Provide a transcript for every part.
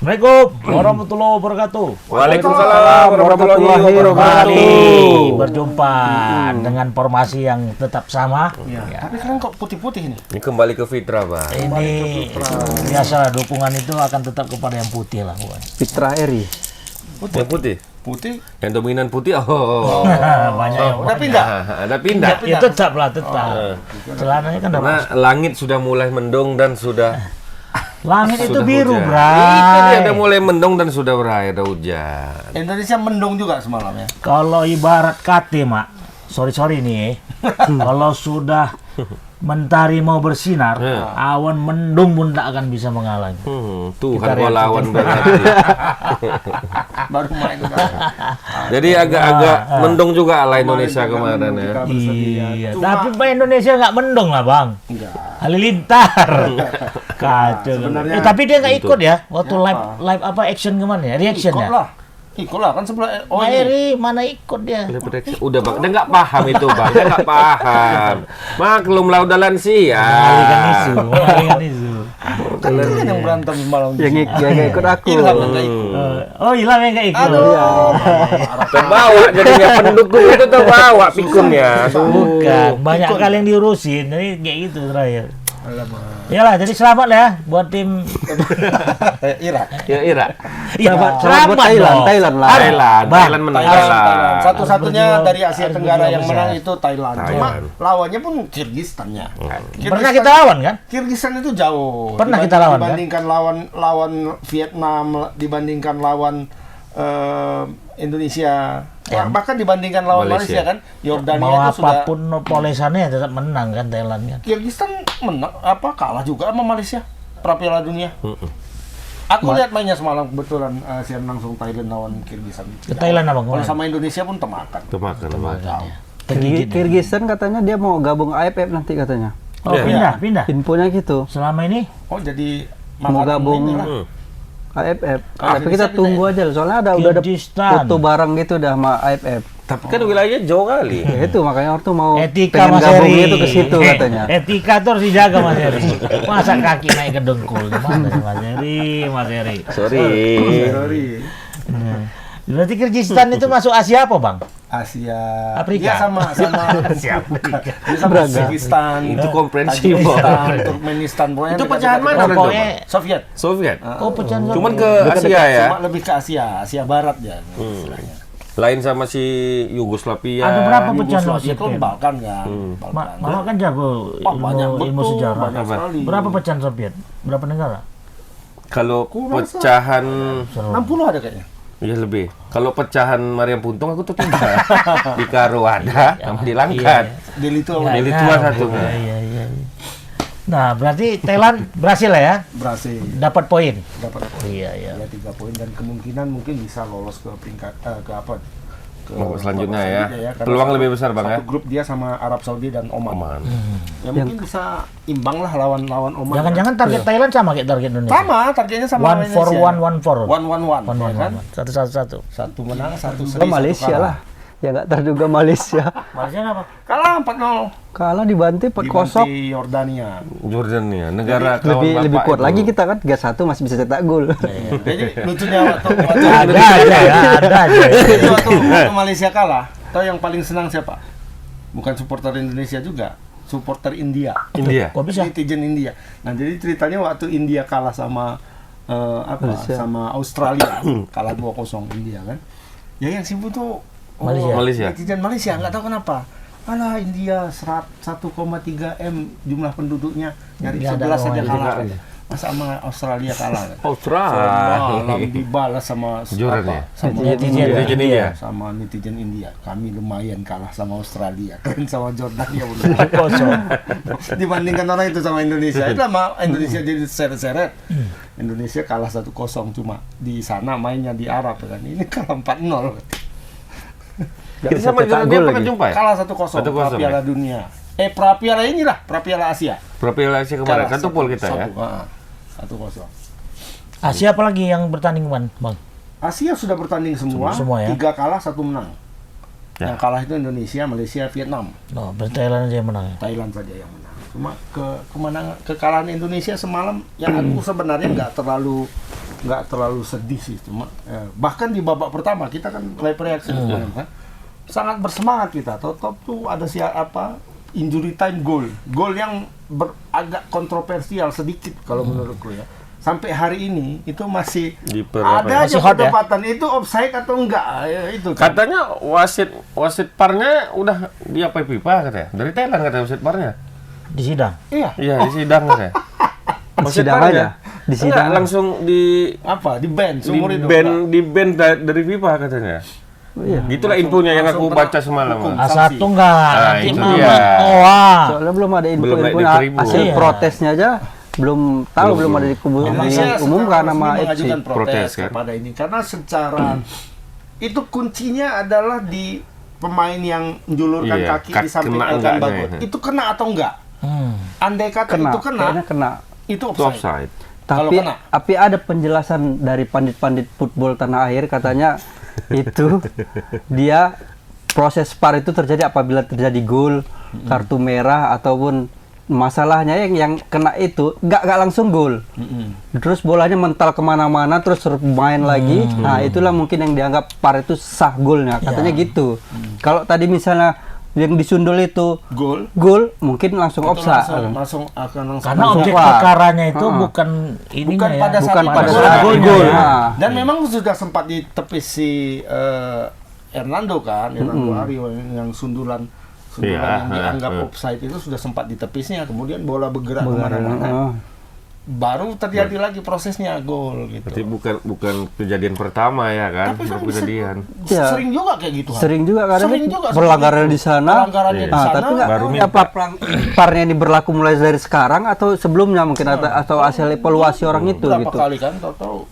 Assalamualaikum warahmatullahi wabarakatuh. Waalaikumsalam warahmatullahi wabarakatuh. Berjumpa dengan formasi yang tetap sama. Ya. Tapi sekarang kok putih-putih ini? Ini kembali ke fitrah, Bang. Ini biasa dukungan itu akan tetap kepada yang putih lah, bukan? Fitra Eri. Yang putih. Putih. Yang dominan putih. Banyak yang Udah pindah. Ada pindah. Ya tetap lah, tetap. Celananya kan Karena langit sudah mulai mendung dan sudah langit itu sudah biru, hujan. Bray. Itu dia udah mulai mendung dan sudah berakhir ada hujan. Indonesia mendung juga semalam ya. Kalau ibarat kate, Mak. Sorry nih. Kalau sudah mentari mau bersinar, awan mendung pun tak akan bisa menghalangi. Tuh Kita kan gua reaksi lawan jadi- berarti. Baru main udah. Jadi agak-agak mendung juga lah Indonesia kemarin ya. Iya, tapi Pak Indonesia nggak mendung lah, Bang. Enggak. Halilintar. Kacau. sebenarnya Tapi dia nggak ikut ya waktu Siapa? live apa action kemana ya? Reaction Ikut ya? lah. Ikut lah kan sebelah. Oh Pak ini. Eri mana ikut dia? Udah Bang, dia nggak paham itu Bang, dia nggak paham. Maklum lah udah lansia. Mengalihkan isu, mengalihkan isu. Kan kalian yang berantem semalam. Yang ikut aku. Ilham yang nggak ikut. Oh, hilang yang nggak ikut. Aduh. Terbawa jadinya pendukung itu terbawa pikunnya. Bukan, banyak kali yang diurusin. Jadi kayak gitu terakhir. Iyalah, jadi selamat lah ya buat tim. Irak. Ya Ira. Selamat buat Thailand, dong. Thailand lah. Thailand menang Thailand. Satu-satunya dari Asia harus Tenggara berjuang yang besar. menang itu Thailand. Cuma Thailand. lawannya pun Kirgistan-nya. Pernah kita lawan kan? Kirgistan itu jauh. Pernah kita lawan, kan? Dibandingkan lawan Vietnam, dibandingkan lawan Indonesia, bahkan dibandingkan lawan Malaysia, Malaysia kan, Yordania Mau itu sudah. apapun polesannya tetap menang kan Thailand kan. Kirgistan menang kalah juga sama Malaysia pra Piala Dunia. Aku lihat mainnya semalam kebetulan siaran langsung Thailand lawan Kirgistan. Ke Thailand apa Kalau kemarin? sama Indonesia pun temakan. Temakan. Tergigit. Kirgistan katanya dia mau gabung AFF nanti katanya. Oh, Iya. pindah. Infonya gitu. Selama ini Oh jadi Mau makanan gabung. inilah. AFF. Ah, Tapi kita bisa tunggu aja loh. Soalnya udah ada Kirgistan. foto bareng gitu dah sama AFF. Tapi kan wilayahnya jauh kali. Ya itu makanya orang tuh mau etika pengen Mas gabung Eri. itu ke situ katanya. Etika tuh harus dijaga Mas Eri. Masa kaki naik ke dengkul gimana sih Mas Eri? Mas Eri. Sorry. Sorry. Berarti Kirgistan itu masuk Asia apa, Bang? Asia. Afrika. Dia sama dia sama Uzbekistan. Itu komprehensif. Tajikistan, Turkmenistan, pokoknya Itu dekat-dekat pecahan mana? dekat. Pokoknya Soviet. Soviet. oh pecahan Cuman ke Dekat-dekat, Asia ya. Cuma lebih ke Asia Barat ya. istilahnya. Lain sama si Yugoslavia. ada berapa pecahan Yugoslavia itu Soviet? Balkan kan. Mama kan jago Banyak ilmu betul, sejarah. banyak sekali. Berapa pecahan Soviet? Berapa negara? Kalau Kurasa. pecahan 60 ada kayaknya. ya lebih. Kalau pecahan Mariam Puntung aku tuh 3. Di Karo ada, sama di Langkat. Dili itu Ya. Milih tua satu. Iya. Nah, berarti Thailand berhasil lah ya, berhasil dapat poin. dapat Iya. ya 3 poin dan kemungkinan mungkin bisa lolos ke peringkat ke apa? Ke Babak selanjutnya babak ya. karena Peluang satu- lebih besar, Bang, ya. Satu grup dia sama Arab Saudi dan Oman. Aman. Ya mungkin bisa imbang lah lawan Oman. Jangan-jangan target Thailand sama kayak target Indonesia. sama targetnya sama One for one, one for one one one, one, ya kan? satu. Satu menang, satu seri, Ke Malaysia lah. Ya nggak terduga Malaysia. Malaysia apa? Kalah 4-0 Kalah dibantai 4-0. di Yordania. Jordania, negara kawan Lebih bapak kuat itu. lagi kita kan 3-1 masih bisa cetak gol. Jadi lucunya waktu Ada aja. jadi waktu Malaysia kalah, tahu yang paling senang siapa? Bukan supporter Indonesia juga, supporter India. India. Kok bisa? Netizen India. Nah, jadi ceritanya waktu India kalah sama Malaysia. sama Australia, kalah 2-0 India kan. Ya yang sibuk tuh Malaysia. netizen Malaysia nggak tahu kenapa. Alah India 1,3 M jumlah penduduknya, nyari Nggak ada 11 saja lawan. kalah. Masa sama Australia kalah kan? Australia. Malam dibalas sama Juara apa? ya? Sama Netizen India. sama netizen India. Kami lumayan kalah sama Australia, kan sama Jordania Kosong. dibandingkan orang itu sama Indonesia. Itu lama Indonesia jadi seret-seret. Indonesia kalah 1-0 cuma di sana mainnya di Arab kan. Ini kalah 4-0. Kita sama Jordania pernah jumpa ya? Kalah 1-0 pra Piala ya? Dunia. Pra Piala inilah, pra Piala Asia. Piala Asia kemarin Kalah satu pol kita ya. 1-0. Asia apa lagi yang bertanding, Bang? Asia sudah bertanding semua, Semua ya? 3 kalah 1 menang. Ya. Yang kalah itu Indonesia, Malaysia, Vietnam. Oh, berarti Thailand aja yang menang. Thailand saja yang menang. Cuma kekalahan Indonesia semalam yang aku sebenarnya nggak terlalu nggak terlalu sedih sih, cuma bahkan di babak pertama kita kan live reaction kemarin kan sangat bersemangat kita. Top tuh ada injury time gol yang agak kontroversial sedikit kalau menurutku ya. Sampai hari ini itu masih ada aja perdebatan itu offside atau enggak ya, itu kan. Katanya wasit parnya udah di apa FIFA katanya. Dari Thailand katanya wasit parnya. Di sidang. Iya. Iya, di sidang katanya. Di sidang aja. Di sidang langsung di ban seumur hidup. di ban dari FIFA katanya. Oh, iya. Gitulah infonya yang aku baca semalam. A1 enggak. Nah, Nanti itu mah dia. Soalnya belum ada info Belum ada hasil tribun. Iya. protesnya aja belum tahu, belum ada diumumkan nama FC. mengajukan protes Protes, kan? kepada ini karena secara itu kuncinya adalah di pemain yang menjulurkan Iya, kaki di samping kena Elkan enggaknya, Bagot. ya. Itu kena atau enggak? Andai kata Kena, itu kena, kayaknya kena. itu Itu offside. offside. Kalau Tapi kena. ada penjelasan dari pandit-pandit football tanah air, katanya itu dia proses VAR itu terjadi apabila terjadi gol, kartu merah ataupun masalahnya yang kena itu nggak langsung gol. Terus bolanya mental kemana-mana terus main lagi. Nah itulah mungkin yang dianggap VAR itu sah golnya, katanya gitu. Kalau tadi misalnya yang disundul itu gol mungkin langsung Itu offside. langsung Karena langsung objek keluar. perkaranya itu bukan ininya Bukan ya. pada saat Bukan itu pada gol. saat golnya gol. ya. Nah. Dan memang sudah sempat ditepis si Hernando Ario yang sundulan Iya, yang dianggap offside itu sudah sempat ditepisnya, kemudian bola bergerak Benar. kemana-mana. Baru terjadi lagi prosesnya gol gitu. Berarti bukan kejadian pertama ya kan? Tapi kan Kejadian. Ya. sering juga kayak gitu. Han. Sering juga karena Sering juga pelanggaran seperti di itu. sana. Pelanggarannya di Nah, sana. tapi nggak baru tahu minta. apa VAR-nya ini berlaku mulai dari sekarang atau sebelumnya mungkin atau hasil evaluasi orang itu Berapa gitu. kali kan tahu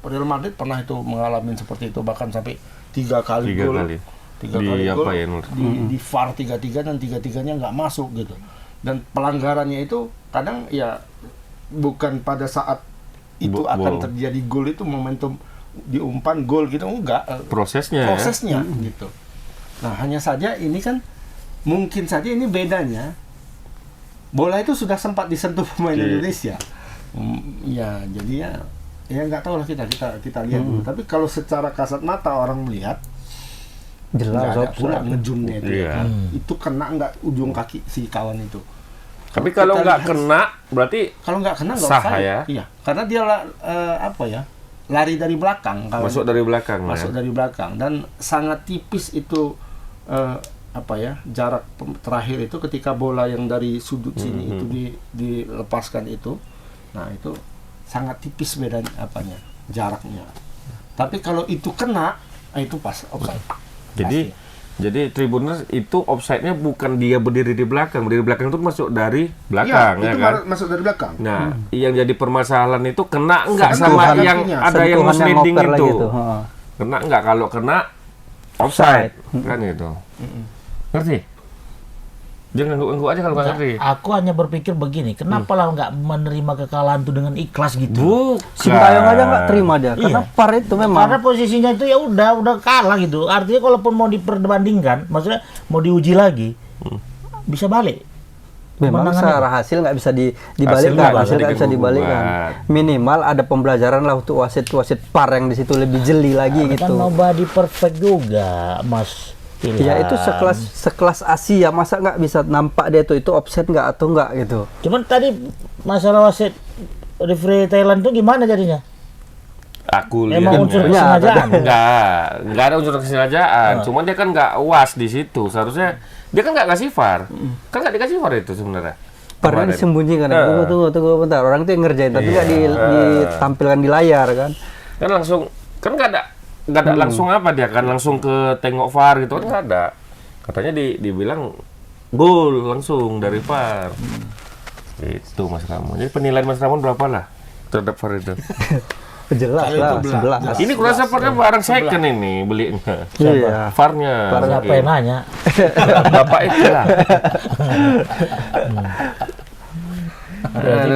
Real Madrid pernah itu mengalami seperti itu, bahkan sampai 3 kali Tiga gol. kali. 3 Di kali apa gol ya, Nur? di VAR 3-3 dan 3-3-nya nggak masuk gitu. Dan pelanggarannya itu kadang ya bukan pada saat itu akan terjadi gol, itu momentum diumpan gol gitu, enggak, Prosesnya gitu. Nah, hanya saja ini kan mungkin saja ini bedanya bola itu sudah sempat disentuh pemain Indonesia. Ya, jadi ya nggak tahu lah, kita lihat dulu. Tapi kalau secara kasat mata orang melihat Jelas nggak ada pula ngejumnya itu. Iya. Itu kena nggak ujung kaki si kawan itu. Tapi kalau kita nggak lihat- kena berarti Kalau nggak kena nggak sah offside. ya? Iya, karena dia lari dari belakang. masuk dari belakang Masuk ya. dari belakang dan sangat tipis itu jarak terakhir itu ketika bola yang dari sudut sini itu dilepaskan itu. Nah, itu sangat tipis bedanya jaraknya. Tapi kalau itu kena, itu pas offside. Jadi Tribuners itu offside-nya bukan dia berdiri di belakang. Berdiri di belakang itu masuk dari belakang ya itu kan. masuk dari belakang. Nah, yang jadi permasalahan itu kena enggak Sentuhan sama yang kakinya, ada yang sentuhan yang sliding ngoper itu. lagi tuh. Ha. Kena enggak, kalau kena offside kan itu. Ngerti? Jangan ngangguk-ngangguk aja kalau nggak ngerti. Aku hanya berpikir begini, kenapa lah nggak menerima kekalahan itu dengan ikhlas gitu? Bukan. Sintayong aja nggak terima dia karena Iya. VAR itu memang Karena posisinya itu ya udah kalah gitu. Artinya kalaupun mau diperbandingkan, maksudnya mau diuji lagi, bisa balik. memang kemenangan secara hasil nggak bisa dibalikkan, nggak hasil nggak bisa bisa dibalikkan. digugat. Minimal ada pembelajaran lah untuk wasit VAR yang di situ lebih jeli lagi Kan gitu. nobody perfect juga, Mas. Ya itu sekelas Asia, masa nggak bisa nampak dia itu offset nggak atau nggak gitu. Cuman tadi masalah wasit referee Thailand itu gimana jadinya? Aku Emang unsur lihatnya kesengajaan? enggak ada unsur kesengajaan. Cuman dia kan nggak was di situ. Seharusnya dia kan nggak kasih VAR. Kan nggak dikasih VAR itu sebenarnya. VAR-nya Kemarin. disembunyikan. Tunggu bentar. Orang itu yang ngerjain tapi nggak ditampilkan di layar kan. Kan langsung kan nggak ada langsung apa dia kan langsung ke tengok VAR gitu kan nggak ada. Katanya dibilang gol langsung dari VAR. Itu Mas Ramon. Jadi penilaian Mas Ramon berapa lah terhadap VAR itu? Jelas Kalau lah, itu 11. Ini kurasa VAR-nya barang second ini belinya. Iya. VAR-nya. Siapa yang nanya? Bapak itu lah. Berarti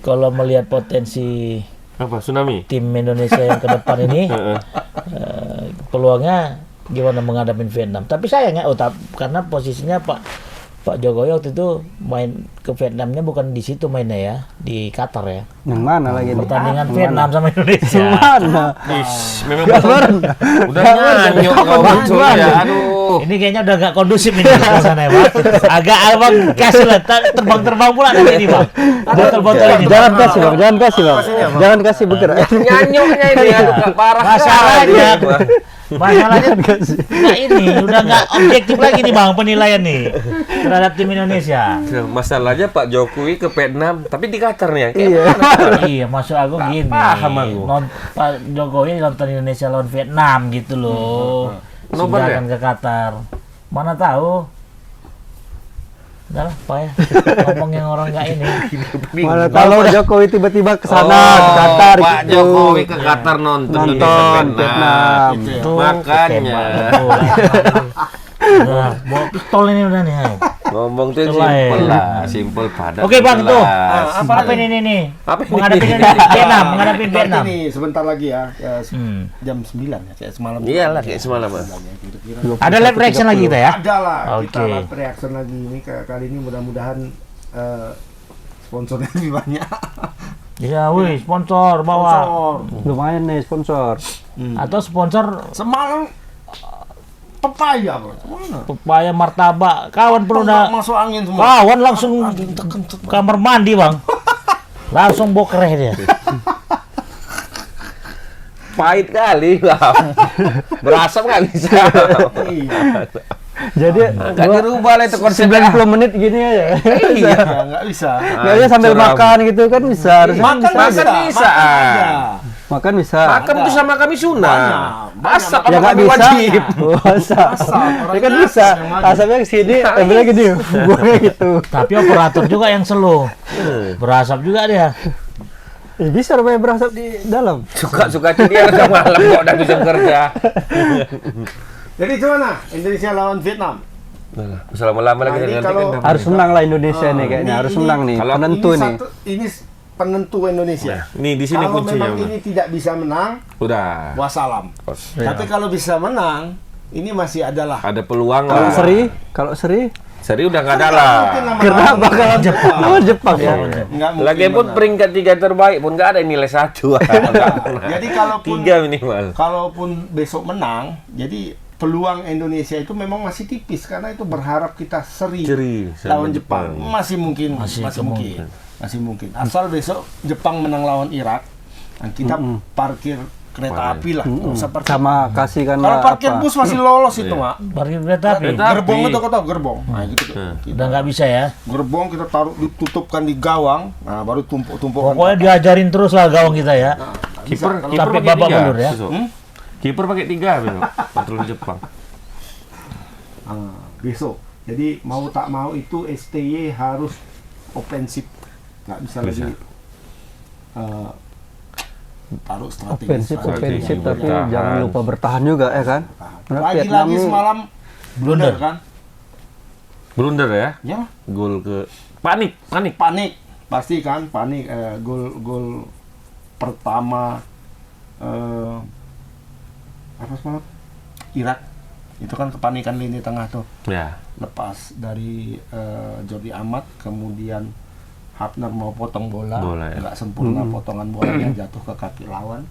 kalau melihat potensi Apa tsunami? tim Indonesia yang ke depan ini, peluangnya gimana menghadapi Vietnam. Tapi sayangnya, karena posisinya Pak Jokowi waktu itu main ke Vietnamnya bukan di situ mainnya ya, di Qatar ya. Yang mana lagi nih? Pertandingan Vietnam sama Indonesia. Yang mana? Memang Gak betul. pernah. Udah nyanyuk kau muncul ya. Aduh. Ini kayaknya udah nggak kondusif ini suasana ya, Bang. Agak abang kasih lah, terbang-terbang pula nanti ini, Bang. Botol-botol ini. Jangan kasih bang, jangan kasih bang, jangan kasih bergerak. Nyanyuknya ini agak parah Masalahnya, kali. masalahnya nggak ini, udah nggak objektif lagi nih Bang penilaian nih terhadap tim Indonesia. Masalahnya Pak Jokowi ke Vietnam, tapi di Qatar nih ya. Iya. Iya, maksud aku gini. paham aku. Pak Jokowi nonton Indonesia lawan Vietnam gitu loh. Nobar Sudah ya? akan ke Qatar. Mana tahu. Udah lah, Pak ya. Ngomong yang orang nggak ini. Mana tahu Pak Jokowi tiba-tiba ke sana, ke Qatar Pak gitu. Jokowi ke Qatar nonton Nonton Vietnam. Itu Makanya. Nah, bawa pistol ini udah nih. Ayo. Ngomong tuh Itulah ya. simpel lah, simpel padat. Oke Bang tuh. jelas. Apa ini nih? Apa ini? Menghadapi Vietnam, menghadapi Vietnam. Ini sebentar lagi ya, jam 9 ya, kayak semalam. Iyalah kayak semalam. Kira-kira. Ada live reaction lagi kita ya? Ada lah, kita Oke. live reaction lagi ini kali ini mudah-mudahan sponsornya lebih banyak. Iya, wih, sponsor bawa. Sponsor. Lumayan nih sponsor. Atau sponsor Semalam pepaya, Bro. Mana? pepaya martabak. Kawan perlu Nggak udah masuk angin semua. kawan langsung kamar mandi, Bang. Langsung bokreh dia. Pahit kali lah. Berasap nggak bisa. Iya. Jadi Nggak dirubah lah itu konsepnya. 90 menit gini aja. Iya, nggak bisa. Kayaknya sambil Curam. makan gitu kan bisa. Harusnya Makan Makan bisa. bisa. Makan aja. Makan bisa. Makan itu sama kami sunnah. Banyak. Asap Ya apa nggak kami bisa. wajib. Masa. Asap. Ya kan bisa. Asapnya ke sini, ambilnya gini, buangnya gitu. Tapi operator juga yang slow. Berasap juga dia. Bisa rupanya berasap di dalam. Suka-suka dia udah malam kok udah bisa kerja. Jadi gimana Indonesia lawan Vietnam? Bisa lama-lama lagi Nah, ini nanti kalau- kan. Harus menang lah Indonesia nih kayaknya. Harus menang nih. kalau Penentu nih. Ini penentu Indonesia. Nih di sini Kalau kuncinya. memang ini tidak bisa menang, Udah. wassalam. Tapi kalau bisa menang, ini masih adalah Ada peluang Kalau lah. kalau seri, Seri udah nggak ada lah. karena bakalan Jepang. lawan Jepang ya. Nggak mungkin Lagi pun menang. peringkat 3 terbaik pun nggak ada nilai 1. Jadi kalaupun 3 minimal. kalaupun besok menang, jadi peluang Indonesia itu memang masih tipis karena itu berharap kita seri sama lawan Jepang. Masih mungkin, Masih masih mungkin. Asal besok Jepang menang lawan Irak, nah kita parkir kereta api lah, nggak usah parkir. Sama kasihkan Kalau parkir apa? bus masih lolos itu, Mak. Parkir kereta api. Kereta- Gerbong api. itu kau tahu gerbong. Nah, gitu. Udah nggak bisa ya. Gerbong kita taruh ditutupkan di gawang, nah baru tumpuk-tumpuk. Pokoknya diajarin terus lah gawang kita ya. Kiper Sampai pakai babak 3. belur ya. besok. Kiper pakai 3 besok. Patroli Jepang. Besok. Jadi mau tak mau itu STY harus ofensif, nggak bisa lagi taruh strategi. Ofensif tapi bertahan. jangan lupa bertahan juga ya kan. Karena Vietnam Lagi-lagi nih semalam blunder kan? Blunder ya. Ya, Gol ke panik. panik pasti kan, panik. Gol pertama apa semalam? Irak itu kan kepanikan lini tengah tuh, Ya. lepas dari Jordi Amat, kemudian Hafner mau potong bola, Ya. nggak sempurna potongan bolanya, jatuh ke kaki lawan,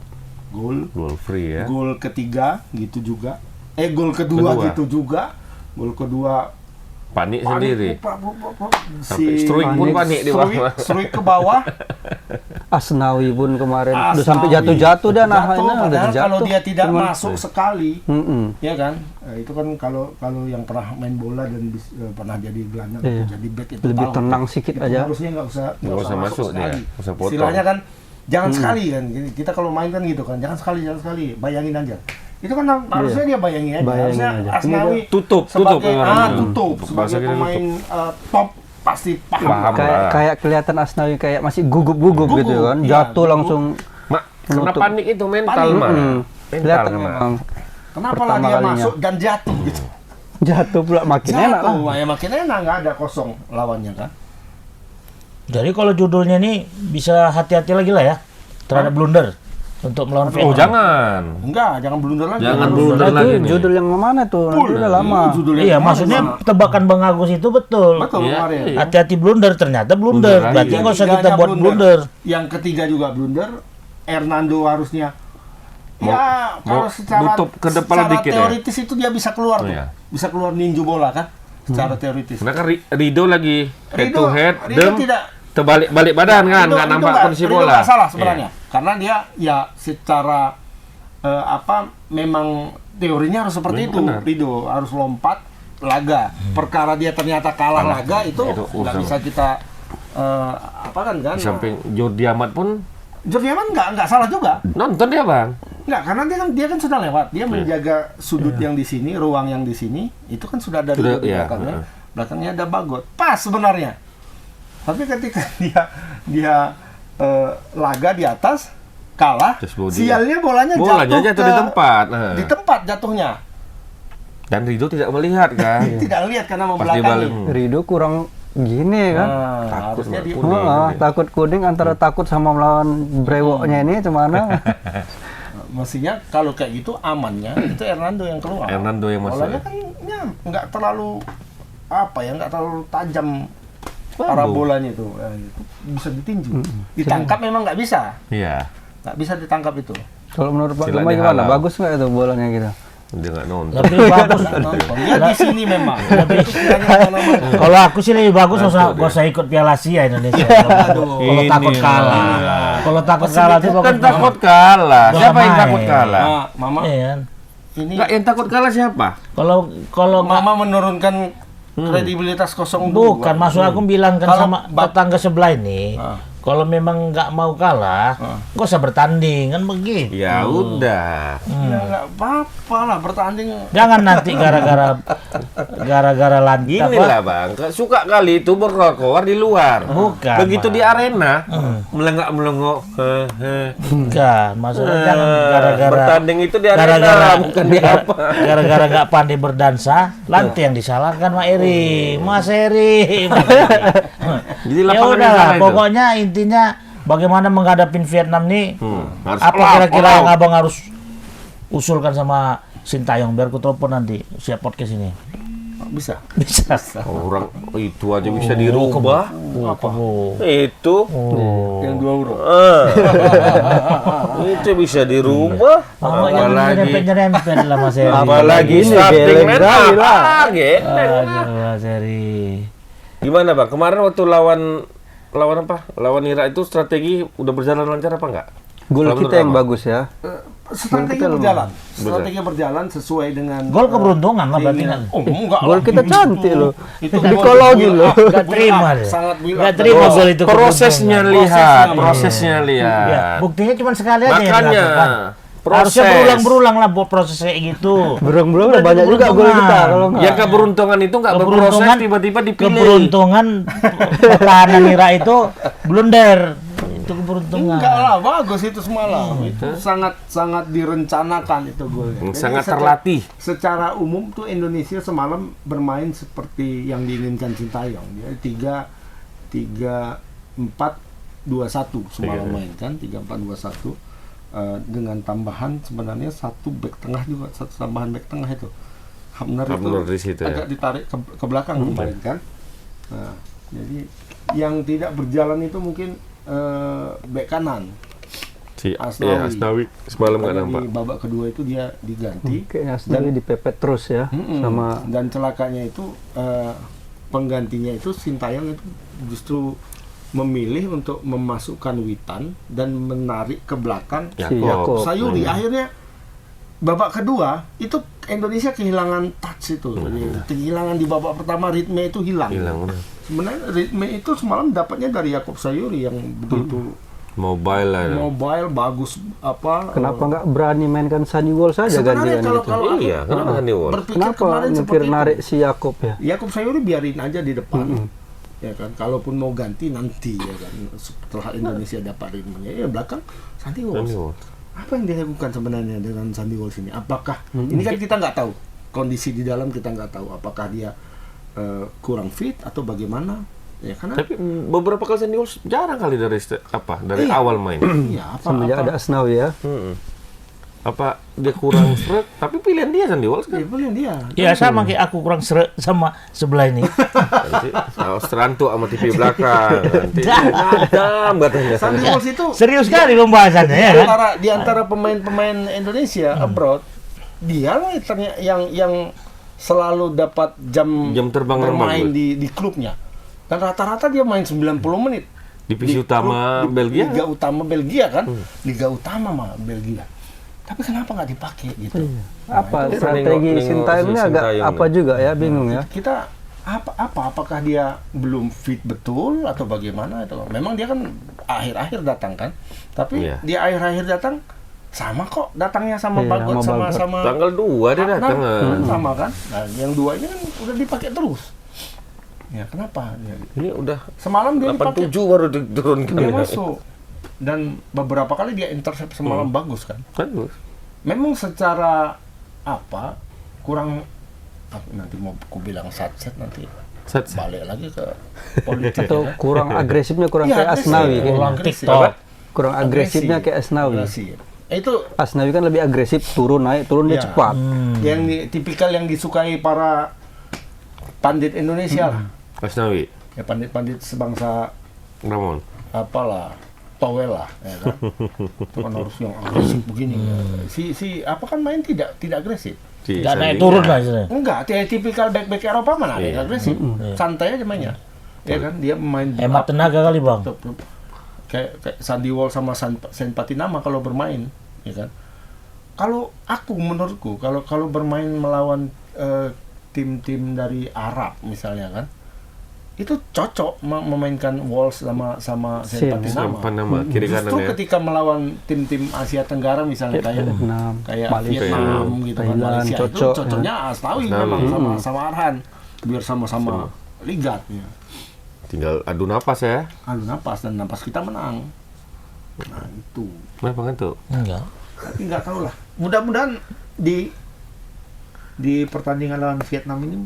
gol. Gol free ya. Gol ketiga gitu juga, gol kedua Kedua. gitu juga, gol kedua Panik sendiri. Sampai si Struik pun panik di bawah. Struik ke bawah. Asnawi pun kemarin udah Asnawi. sampai jatuh-jatuh dan Jatuh, udah padahal jatuh. kalau dia tidak Cuman- masuk sekali, Mm-mm. ya kan, itu kan kalau yang pernah main bola dan pernah jadi gelandang Iya. atau jadi back itu Lebih tahu. tenang sedikit Itu aja. harusnya nggak usah masuk dia, sekali. nggak usah potong. Istilahnya kan jangan sekali kan, kita kalau main kan gitu kan, jangan sekali, bayangin aja. Itu kan harusnya dia bayangin aja. Bayangin Harusnya aja. Asnawi Tutup sebagai orang. tutup Bahasa sebagai kita pemain top pasti paham. Paham. Kayak kelihatan Asnawi kayak masih gugup-gugup Gugup, gitu kan. iya, Jatuh gugup. langsung Mak, karena Menutup. panik itu mental Panik. mah. mm, Mental kelihatan mah. memang Kenapa lah pertama dia kalinya. masuk dan jatuh gitu? jatuh pula makin enak lah. Jatuh, ya makin enak, nggak ada kosong lawannya kan. Jadi kalau judulnya ini bisa hati-hati lagi lah ya terhadap blunder. untuk melawan Oh, Vietnam. jangan. Enggak, jangan blunder lagi. Jangan blunder Itu lagi nih. judul yang mana tuh? Nanti udah lama. Judul yang Iya, kemarin, maksudnya Bang. tebakan Bang Agus itu betul. Betul Iya, kemarin. iya. Hati-hati blunder, ternyata Blunder blunder. Berarti lagi. nggak usah Tiganya kita buat blunder. Yang ketiga juga blunder. Hernando harusnya ya mau kalau secara nutup ke depan secara dikit ya? teoritis itu dia bisa keluar Oh, tuh. iya. Bisa keluar ninju bola kan? Secara teoritis. Karena kan Rido lagi head to head, Rido dem tidak terbalik balik badan kan, Rido- nggak Rido nampak kondisi Rido bola. nggak salah sebenarnya. Karena dia ya secara memang teorinya harus seperti itu. Benar. Rido harus lompat laga. Perkara dia ternyata kalah laga itu Itu nggak urusan. bisa kita apa kan? Di samping Jordi Amat pun Jordi Amat nggak salah juga. nonton dia bang. Nggak, karena dia kan sudah lewat. Dia menjaga sudut yang di sini, ruang yang di sini, itu kan sudah ada Sudah, Rido di iya, belakangnya. heeh. Belakangnya ada Bagot. Pas sebenarnya. Tapi ketika dia laga di atas kalah, Just body. sialnya bolanya Bolanya jatuh di ke- tempat. Nah. Di tempat jatuhnya. Dan Rido tidak melihat kan. Tidak lihat karena Pas dia balik. membelakangi. Rido kurang gini kan. Harusnya dia kuning. Takut kuning antara takut sama melawan brewoknya ini cemana. mestinya kalau kayak gitu amannya itu Hernando yang keluar. Hernando yang masuk. Bolanya kan ya, nggak terlalu nggak terlalu tajam arah bolanya itu. Itu bisa ditinju. Ditangkap memang nggak bisa. Iya. Nggak bisa ditangkap itu. Kalau menurut Pak Silat Gema dia gimana? halal. Bagus nggak itu bolanya gitu? Dia nggak nonton. Lebih bagus. Dia di sini memang. Itu kiranya apa-apa. Kalau aku sih lebih bagus nggak usah ikut Piala Asia Indonesia. Kalau Ini takut kalah. lah. Kalau takut kalah tuh Bukan bagus. takut kalah. Nggak Siapa yang main. takut kalah? Nah, Mama Iya kan? ini Nggak, yang takut kalah siapa? Kalau nggak Mama menurunkan kredibilitas 0-2. bukan, maksud aku bilang kan Kalau sama tetangga sebelah ini. Kalau memang nggak mau kalah, nggak usah bertanding kan begitu. Ya udah. Ya nggak apa-apa lah bertanding. Jangan nanti gara-gara lanjut Gini lah bang, suka kali itu berkoar di luar. Bukan, Begitu Bang. di arena, melengak-melengok. Bukan, maksudnya jangan gara-gara Bertanding itu di arena, gara-gara bukan di apa. gara-gara nggak pandai berdansa, lantai yang disalahkan Mak Eri, Mas Eri. Jadi Ya lapangan yang udah, salah itu. pokoknya intinya bagaimana menghadapin Vietnam nih. Harus Apa all kira-kira out. yang abang harus usulkan sama Sintayong biar ku telepon nanti siap podcast ini. Bisa. Bisa. Orang itu aja bisa dirubah. Itu. Yang 2 huruf. Itu bisa dirubah. Apalagi Nyerempet lah Mas Eri. apalagi Ini starting geleng man kali lah. lagi. Aduh, Mas Eri. Gimana bang? Kemarin waktu lawan apa? Lawan Irak itu strategi udah berjalan lancar apa enggak? Gol Kalau kita menurut yang Abang? bagus ya. Strategi kita berjalan. Strategi berjalan sesuai dengan Gol keberuntungan lah berarti kan. Oh, enggak. Gol lah. kita cantik loh. Itu Dikolongin loh. Nggak terima dia. Sangat bilang. Nggak terima gol itu Prosesnya keberuntungan. lihat, Prosesnya. prosesnya Ya, lihat. buktinya cuma sekali aja yang Makanya dilakukan. proses. Harusnya berulang-berulang lah buat proses kayak gitu. Belum Udah banyak juga gol keberuntungan. kita kalau nggak. Ya keberuntungan itu nggak berproses tiba-tiba dipilih. Keberuntungan pertahanan Ira itu blunder. Itu keberuntungan. Enggak lah, bagus itu semalam. Itu sangat direncanakan itu golnya. Jadi Sangat secara- terlatih. Secara umum tuh Indonesia semalam bermain seperti yang diinginkan Sintayong. Dia 3-4-2-1 semalam main kan, 3-4-2-1. Dengan tambahan sebenarnya satu back tengah juga, satu tambahan back tengah itu. Hamner Hamner di itu situ, ya. agak ditarik ke belakang kemarin kan. Nah, jadi yang tidak berjalan itu mungkin back kanan. Si Asnawi. Asnawi semalam nggak Karena nampak. di babak kedua itu dia diganti. Kayaknya aslinya dipepet terus ya sama Dan celakanya itu penggantinya itu Sintayong itu justru memilih untuk memasukkan Witan dan menarik ke belakang si Yakob. Yakob. Sayuri. Akhirnya babak kedua itu Indonesia kehilangan touch itu. Kehilangan di babak pertama, ritme itu hilang. Hilang. Sebenarnya ritme itu semalam dapatnya dari Yakob Sayuri yang betul-betul Mobile lah. mobile, bagus apa. Kenapa nggak berani mainkan Sunny Wall saja Sebenarnya gantian kalau itu? Iya, kenapa Sunny Wall? berpikir Kenapa kemarin mikir seperti narik itu. si Yakob ya? Yakob Sayuri biarin aja di depan. Ya kan, kalaupun mau ganti nanti ya kan setelah Indonesia dapat ritmenya. Ya belakang Sandy Walsh. Sunny Wall. Apa yang dilakukan sebenarnya dengan Sandy Walsh ini? Apakah ini kan kita nggak tahu kondisi di dalam, kita nggak tahu apakah dia kurang fit atau bagaimana. Ya karena Tapi beberapa kali Sandy Walsh jarang kali dari awal main. ya Semenjak ada Asnawi ya. Apa dia kurang seret? Tapi pilihan dia Sandy Walsh kan. ya boleh dia. Ya sama kayak aku kurang seret sama sebelah ini. Nanti Austranto sama TV belakang. Nanti nadam katanya. Sandy Walsh itu Serius sekali pembahasannya ya kan? di antara pemain-pemain Indonesia abroad, dia lah yang selalu dapat jam terbang yang bermain bagus. di klubnya. Dan rata-rata dia main 90 menit. Divisi Di utama klub- Belgia. Liga utama Belgia kan? Liga utama mah Belgia. Tapi kenapa nggak dipakai gitu? Apa itu strategi nengok Sintayongnya si agak Sintayong apa nih. juga ya, bingung ya. Kita apakah dia belum fit betul atau bagaimana itu? Memang dia kan akhir-akhir datang kan, tapi Iya. di akhir-akhir datang sama kok datangnya sama Iya, Bagot sama Bagot. sama Tanggal 2 dia Hapner, datang. sama kan. Nah, yang dua ini kan udah dipakai terus. Ya kenapa? Ya, Ini udah semalam dia dipakai 87 baru diturunkan. dia masuk dan beberapa kali dia intercept semalam bagus kan. Bagus. Memang secara apa kurang nanti mau aku bilang satset nanti Set. balik lagi ke politik Atau ya. kurang agresifnya kurang Iya, kayak agresif. Asnawi kayaknya. Kurang Agresif. TikTok. Kurang agresifnya kayak Asnawi. Agresif. Itu Asnawi kan lebih agresif, turun naik, turun dia Iya. cepat. yang tipikal yang disukai para pandit Indonesia lah. Asnawi, Ya pandit-pandit sebangsa Ramon. apalah towel lah ya kan. Itu kan harus yang agresif begini. Si apa kan main tidak agresif. Si Nggak naik Sandy. turun lah istilahnya. Enggak, tipikal back Eropa mana ada Iya. yang agresif. Santai aja mainnya. Ya kan dia main Hemat tenaga kali bang. kayak Sandy Walsh sama Sen Patinama kalau bermain, ya kan. Kalau menurutku kalau bermain melawan tim-tim dari Arab misalnya kan, itu cocok memainkan Walsh sama Sen Sen. Patinama. Panama kiri kanan Justru ya. ketika melawan tim-tim Asia Tenggara misalnya Vietnam, kayak Malaysia, Vietnam gitu kan, Thailand, Malaysia itu cocok, cocoknya Asnawi memang sama Arhan biar sama-sama ligat ya. Tinggal adu napas ya. Adu napas dan napas kita menang. Nah itu. Kenapa kan tuh? Enggak. Tapi nggak tahu lah. Mudah-mudahan di pertandingan lawan Vietnam ini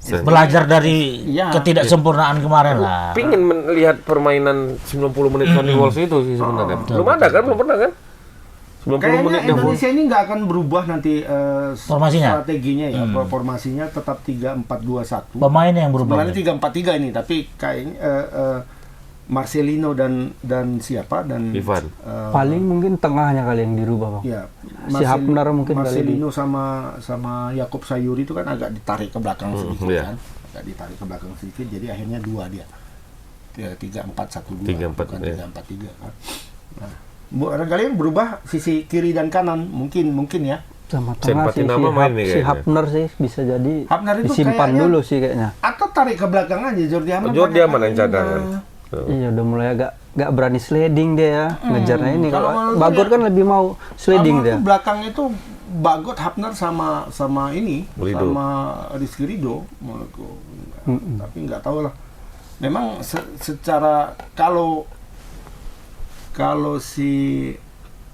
Belajar dari Iya. ketidaksempurnaan kemarin lah. Pingin melihat permainan 90 menit Sandy Walsh itu sih sebenarnya. Belum ada kan? Belum pernah kan? 90 kayaknya menit dah. Indonesia ini nggak akan berubah nanti Formasinya? strateginya ya. Formasinya tetap 3-4-2-1. Pemain yang berubah. Sebenarnya 3-4-3 ini, tapi kayaknya Marcelino dan siapa dan Ivan. paling mungkin tengahnya kali yang dirubah bang. ya Si Hapner mungkin kali Marcelino sama Yakob Sayuri itu kan agak ditarik ke belakang sedikit iya. kan, agak ditarik ke belakang sedikit, jadi akhirnya 2 dia 3-4-1-2 3-4, bukan iya. 3-4-3 kan. Nah, barangkali yang berubah sisi kiri dan kanan mungkin ya. Sama Sen tengah sih, Patinama main nih si kayaknya. Hapner sih bisa jadi Hapner itu disimpan kayaknya- dulu sih kayaknya. Atau tarik ke belakang aja Jordi Amat. Jordi banyak Amat yang kali cadangan. juga. Iya udah mulai agak berani sliding dia ya, ngejarnya ini. Kalau Kalau menurut Bagot dia- kan lebih mau sliding Sama dia. tuh belakang itu Bagot, Hapner sama ini Rido. sama Rizky Ridho menurutku. Tapi nggak tahu lah. Memang secara kalau si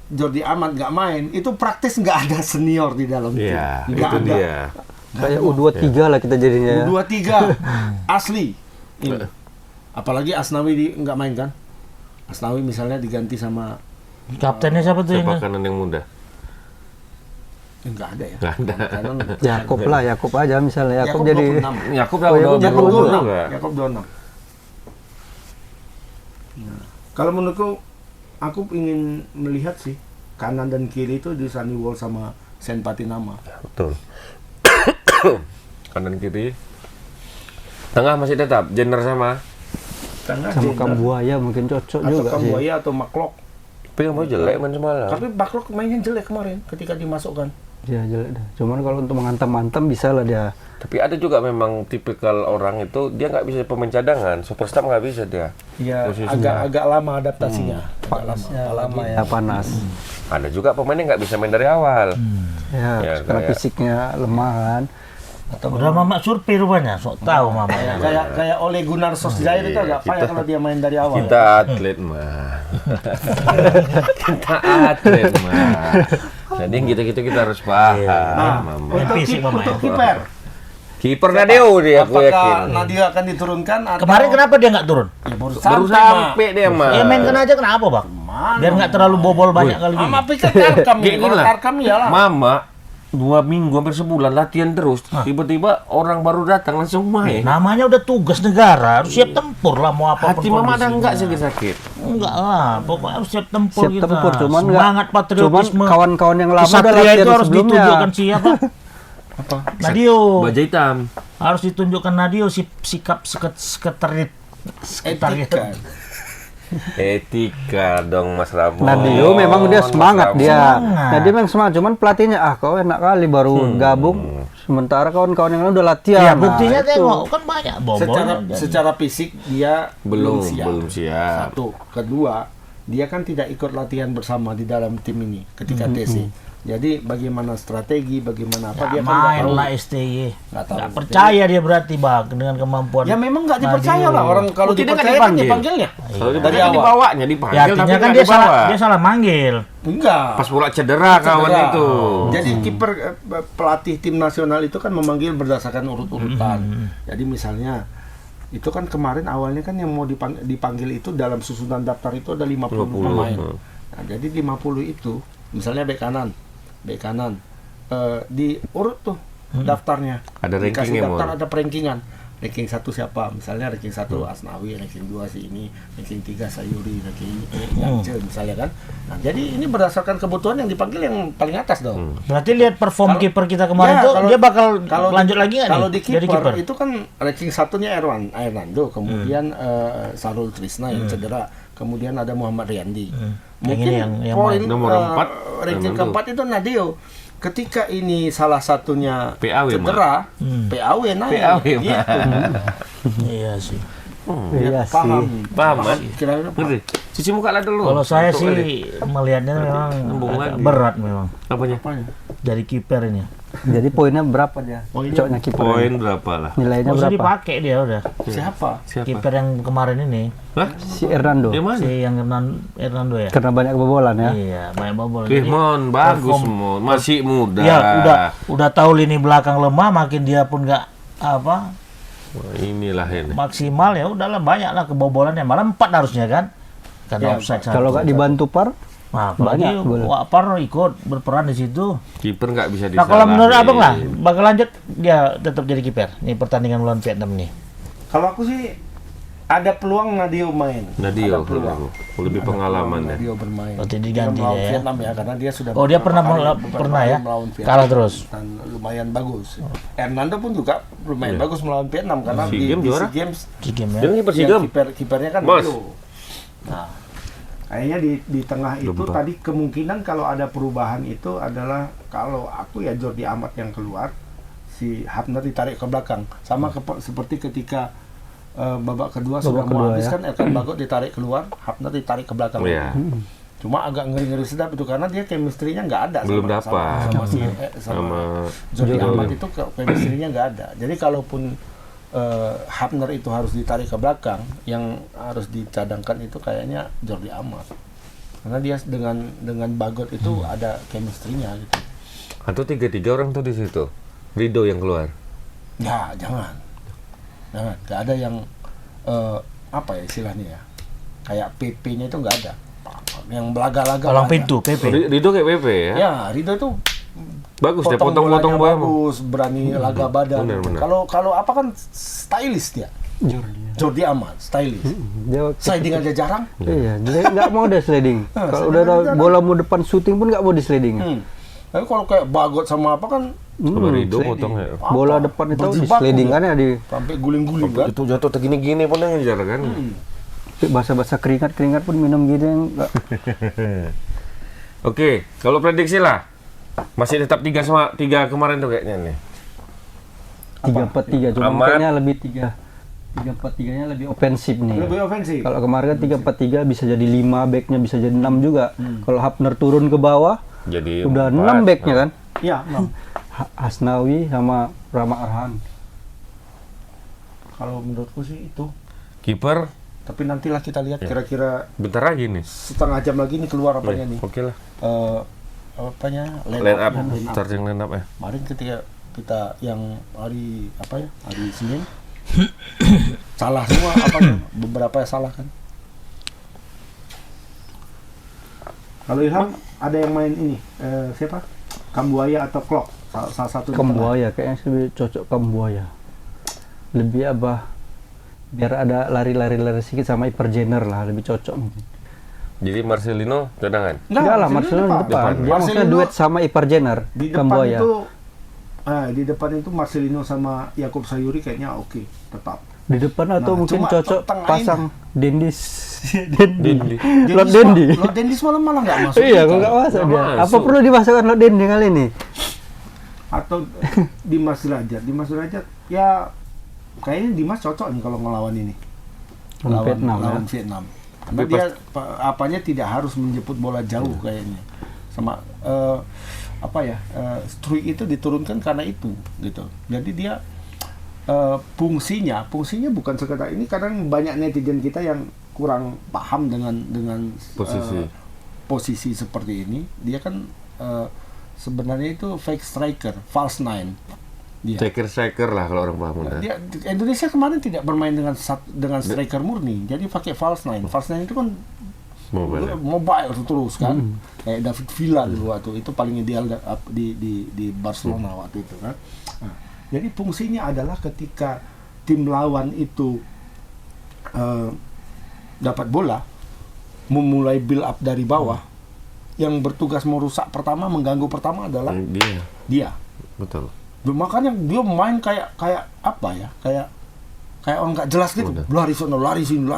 Jordi Amat nggak main, itu praktis nggak ada senior di dalam tim. Iya, Nggak itu ada. dia. Kayak U23 lah kita jadinya ya. U23 asli. Ini. Apalagi Asnawi nggak main kan? Asnawi misalnya diganti sama Kaptennya siapa tuh Siapa yang? kanan yang muda? nggak ada ya. Nggak ada. Kanan, Yakob lah, Yakob aja misalnya. Yakob jadi 26. Yakob Oh, Yakob udah Yakob 26. enggak? Yakob 26. Nah, kalau menurutku, aku ingin melihat sih kanan dan kiri itu di Sandy Walsh sama Sen Patinama. Betul. Kanan kiri. Tengah masih tetap Jenner sama. Tengah sama Jenner, Kambuaya mungkin cocok atau juga sih. Kambuaya atau Maklok. Tapi yang mau jelek main semalam. Tapi Maklok mainnya jelek kemarin ketika dimasukkan. Iya jelek dah. Cuman kalau untuk menghantam-hantam bisa lah dia. Tapi ada juga memang tipikal orang itu dia nggak bisa pemain cadangan, superstar nggak bisa dia. Ya Posisinya. agak lama adaptasinya. Lama ya panas. Ada juga pemain yang nggak bisa main dari awal. Ya, Ya, karena kayak- fisiknya lemah kan. Udah mama survei rupanya, sok tahu mama. Kayak Ole Gunnar Solskjaer itu agak payah kalau dia main dari awal. Kita atlet mah. Kita atlet mah. Jadi yang gitu-gitu kita harus paham. Nah, Mama. untuk, Fisik pemain. untuk kiper Kiper Nadeo dia, aku yakin. Apakah Nadeo akan diturunkan atau Kemarin kenapa dia nggak turun? Ya, baru Baru sampai, Mak. sampai dia mah. Ya mainkan aja kenapa bang? Mana, Biar nggak terlalu bobol banyak kali gini. Mama pikir Tarkam Kayak ini, gini kalau lah. Tarkam ya lah. Mama 2 minggu hampir sebulan latihan terus. Tiba-tiba orang baru datang langsung main. Namanya udah tugas negara, harus siap tempur lah mau apapun Hati mama ada kondisinya. enggak sakit-sakit? Enggak lah, pokoknya harus siap tempur Siap kita. tempur, cuman nggak- semangat patriotisme. cuman kawan-kawan yang lama udah Kesatria latihan itu harus sebelumnya. ditunjukkan siapa? Apa? Nadio. Baja hitam. Harus ditunjukkan Nadio sikap sekretariat. Etika. Etika dong Mas Ramon. Nadio memang dia Mas semangat Ramon. dia. Semangat. Nah, dia memang semangat, cuman pelatihnya kau enak kali baru gabung. Sementara kawan-kawan yang lain udah latihan. Ya buktinya Nah, itu. tengok kan banyak bobol. Secara fisik dia Belum siap. siap. Satu, kedua, dia kan tidak ikut latihan bersama di dalam tim ini ketika TC. Jadi bagaimana strategi, bagaimana apa dia Ya, kan nggak main tahu. lah STY. Nggak tahu. Nggak percaya dia berarti bang dengan kemampuan. Ya memang nggak dipercaya lah orang kalau Oh, tidak dipercaya kan dipanggil. dipanggilnya. Kalau Dari dari awal. dibawanya dipanggil Ya artinya tapi kan nggak dia dibawa. salah manggil. Enggak. Pas pula cedera kawan Cedera. itu. Jadi kiper pelatih tim nasional itu kan memanggil berdasarkan urut-urutan. Jadi misalnya itu kan kemarin awalnya kan yang mau dipanggil itu dalam susunan daftar itu ada 50 pemain. Nah, jadi 50 itu misalnya bek kanan diurut tuh daftarnya. Ada Dikasih rankingnya, daftar, Mon. ada rankingan. Ranking 1 siapa? Misalnya ranking 1 Asnawi, ranking 2 si ini, ranking 3 Sayuri, ranking Yance misalnya kan. Nah, jadi ini berdasarkan kebutuhan yang dipanggil yang paling atas dong. Berarti lihat perform Kalau- kiper kita kemarin Ya, tuh kalau- dia bakal kalau lanjut di- lagi nggak kalau nih? di Jadi kiper kiper. itu kan ranking satunya Hernando, kemudian Sarul Trisna yang cedera, kemudian ada Muhammad Riyandi. Mungkin ini yang poin nomor 4 ranking Hernando. keempat itu Nadio. Ketika ini salah satunya PAW, cedera, PAW naik. PAW, Gitu. Iya sih. Iya sih. Paham kan? Kira-kira Ngerti? Cuci muka lah dulu. Kalau saya Untuk sih kali. melihatnya memang Nembung agak lagi. berat memang Apanya? apanya? dari kiper ini. Jadi poinnya berapa dia? Poinnya- Cocoknya kiper. Poin berapa lah? Nilainya Nggak usah berapa? dipakai dia udah. Siapa? Siapa? Kiper yang kemarin ini, Hah? Si Hernando. Dia mana? si yang Hernando ya. Karena banyak kebobolan ya. Iya, banyak bobol. Eh, Jadi, Mon, bagus perform- Mon. Masih muda. ya udah tahu lini belakang lemah, makin dia pun nggak apa Wah, inilah ini. maksimal, ya udahlah banyaklah kebobolannya, malah 4 harusnya kan. Karena Ya, offside Kalau satu. nggak dibantu par, Nah, apalagi banyak boleh. Wapar ikut berperan di situ. Kiper nggak bisa Nah, kalau menurut disalahin. abang lah, bakal lanjut dia tetap jadi kiper. Ini pertandingan melawan Vietnam nih. Kalau aku sih ada peluang Nadio main. Nadio, Ada peluang. lebih Ada pengalaman peluang ya. Nadio bermain. Berarti Dia diganti melawan dia ya. Vietnam ya, karena dia sudah Oh, dia beberapa pernah kali pernah ya? melawan Vietnam. Kalah terus. Dan lumayan bagus. Hernando pun juga lumayan bagus melawan Vietnam karena SEA di Games juara. SEA Games Di game ya. Dia kiper ya, Sigem. kipernya kan Mas. Nadio. Nah, kayaknya di tengah itu Lupa. tadi kemungkinan kalau ada perubahan itu adalah kalau aku ya Jordi Amat yang keluar, si Hafner ditarik ke belakang. Sama seperti ketika babak kedua sudah mau kedua, habis ya. kan Elkan Bagot ditarik keluar, Hafner ditarik ke belakang. Oh, iya. Cuma agak ngeri-ngeri sedap itu karena dia chemistry-nya nggak ada Belum sama, dapat. sama si Sama sama Jordi Jordi. Amat itu chemistry-nya nggak ada. Jadi kalaupun Hafner itu harus ditarik ke belakang, yang harus dicadangkan itu kayaknya Jordi Amat. Karena dia dengan Bagot itu ada chemistry-nya gitu. Atau 3-3 orang tuh di situ. Rido yang keluar. Ya, jangan. Nggak ada yang apa ya istilahnya ya. Kayak PP-nya itu nggak ada. Yang belaga-laga. Palang nggak ada. pintu PP. Rido kayak PP ya. Ya, Rido itu Bagus dia bolanya potong-potong bola. bagus, berani laga badan. benar. Kalau apa kan stylish dia. Jordi Amat, stylish. dia Sliding aja jarang. iya, dia nggak mau dia sliding. Kalau udah ada bola mau depan syuting pun nggak mau di sliding. Tapi kalau kayak Bagot sama apa kan Sama Rido sliding. potong ya. Bola depan itu di Berjibaku sliding dia. kan ya di sampai guling-guling kan. Itu jatuh tegini-gini pun yang ngejar kan. basah-basah keringat pun minum gitu yang nggak. Oke, kalau prediksi lah. Masih tetap 3 kemarin tuh kayaknya nih. 3-4-3 cuma Amat. kayaknya lebih 3-4-3-nya lebih ofensif nih. Lebih ofensif. Kalau kemarin kan 3-4-3 bisa jadi 5 backnya bisa jadi 6 juga. Kalau Hafner turun ke bawah Jadi udah 4. 6 backnya kan. Iya, Mam. Asnawi sama Rama Arhan. Kalau menurutku sih itu. Kiper Tapi nantilah kita lihat kira-kira bentar lagi nih. setengah jam lagi nih keluar apanya nih. Oke lah. Apanya? Line up, Line up. starting line up ya. Kemarin ketika kita yang hari apa ya, hari Senin salah semua apanya, beberapa yang salah kan. Kalau Ilham ada yang main ini siapa? Kambuaya atau Klok? Salah satu di tengah. Kambuaya kayaknya lebih cocok Kambuaya. Lebih apa? Biar ada lari sedikit sama Iperjener lah, lebih cocok mungkin. Jadi Marcelino cadangan. Enggak lah, Marcelino di depan. Dia maksudnya Marcelino duet sama Iperjener, di depan Kambuaya. itu di depan itu Marcelino sama Yakub Sayuri kayaknya oke, tetap. Di depan atau Nah, mungkin cuma cocok tengah pasang Dendis. Dendi. Lord Dendi. Lord Dendis malah nggak masuk. Iya, kita. kok nggak masuk Nggak dia. masuk. Apa perlu dimasukkan Lord Dendi kali ini? Atau Dimas Derajat ya kayaknya Dimas cocok nih kalau ngelawan ini. Lawan Vietnam. Karena Tapi dia apanya tidak harus menjemput bola jauh kayaknya. Sama Struik itu diturunkan karena itu gitu. Jadi dia fungsinya bukan sekedar ini. Kadang banyak netizen kita yang kurang paham dengan posisi seperti ini. Dia kan sebenarnya itu fake striker, false nine. Dia. Striker lah kalau orang paham. Dia Indonesia kemarin tidak bermain dengan striker murni, jadi pakai false nine. False nine itu kan mobile terus kan, kayak David Villa dulu waktu itu paling ideal di Barcelona waktu itu kan. Nah, jadi fungsinya adalah ketika tim lawan itu dapat bola, memulai build up dari bawah, yang bertugas merusak pertama, mengganggu pertama adalah dia. Betul. Makanya dia main kayak apa ya, kayak orang nggak jelas gitu. Lari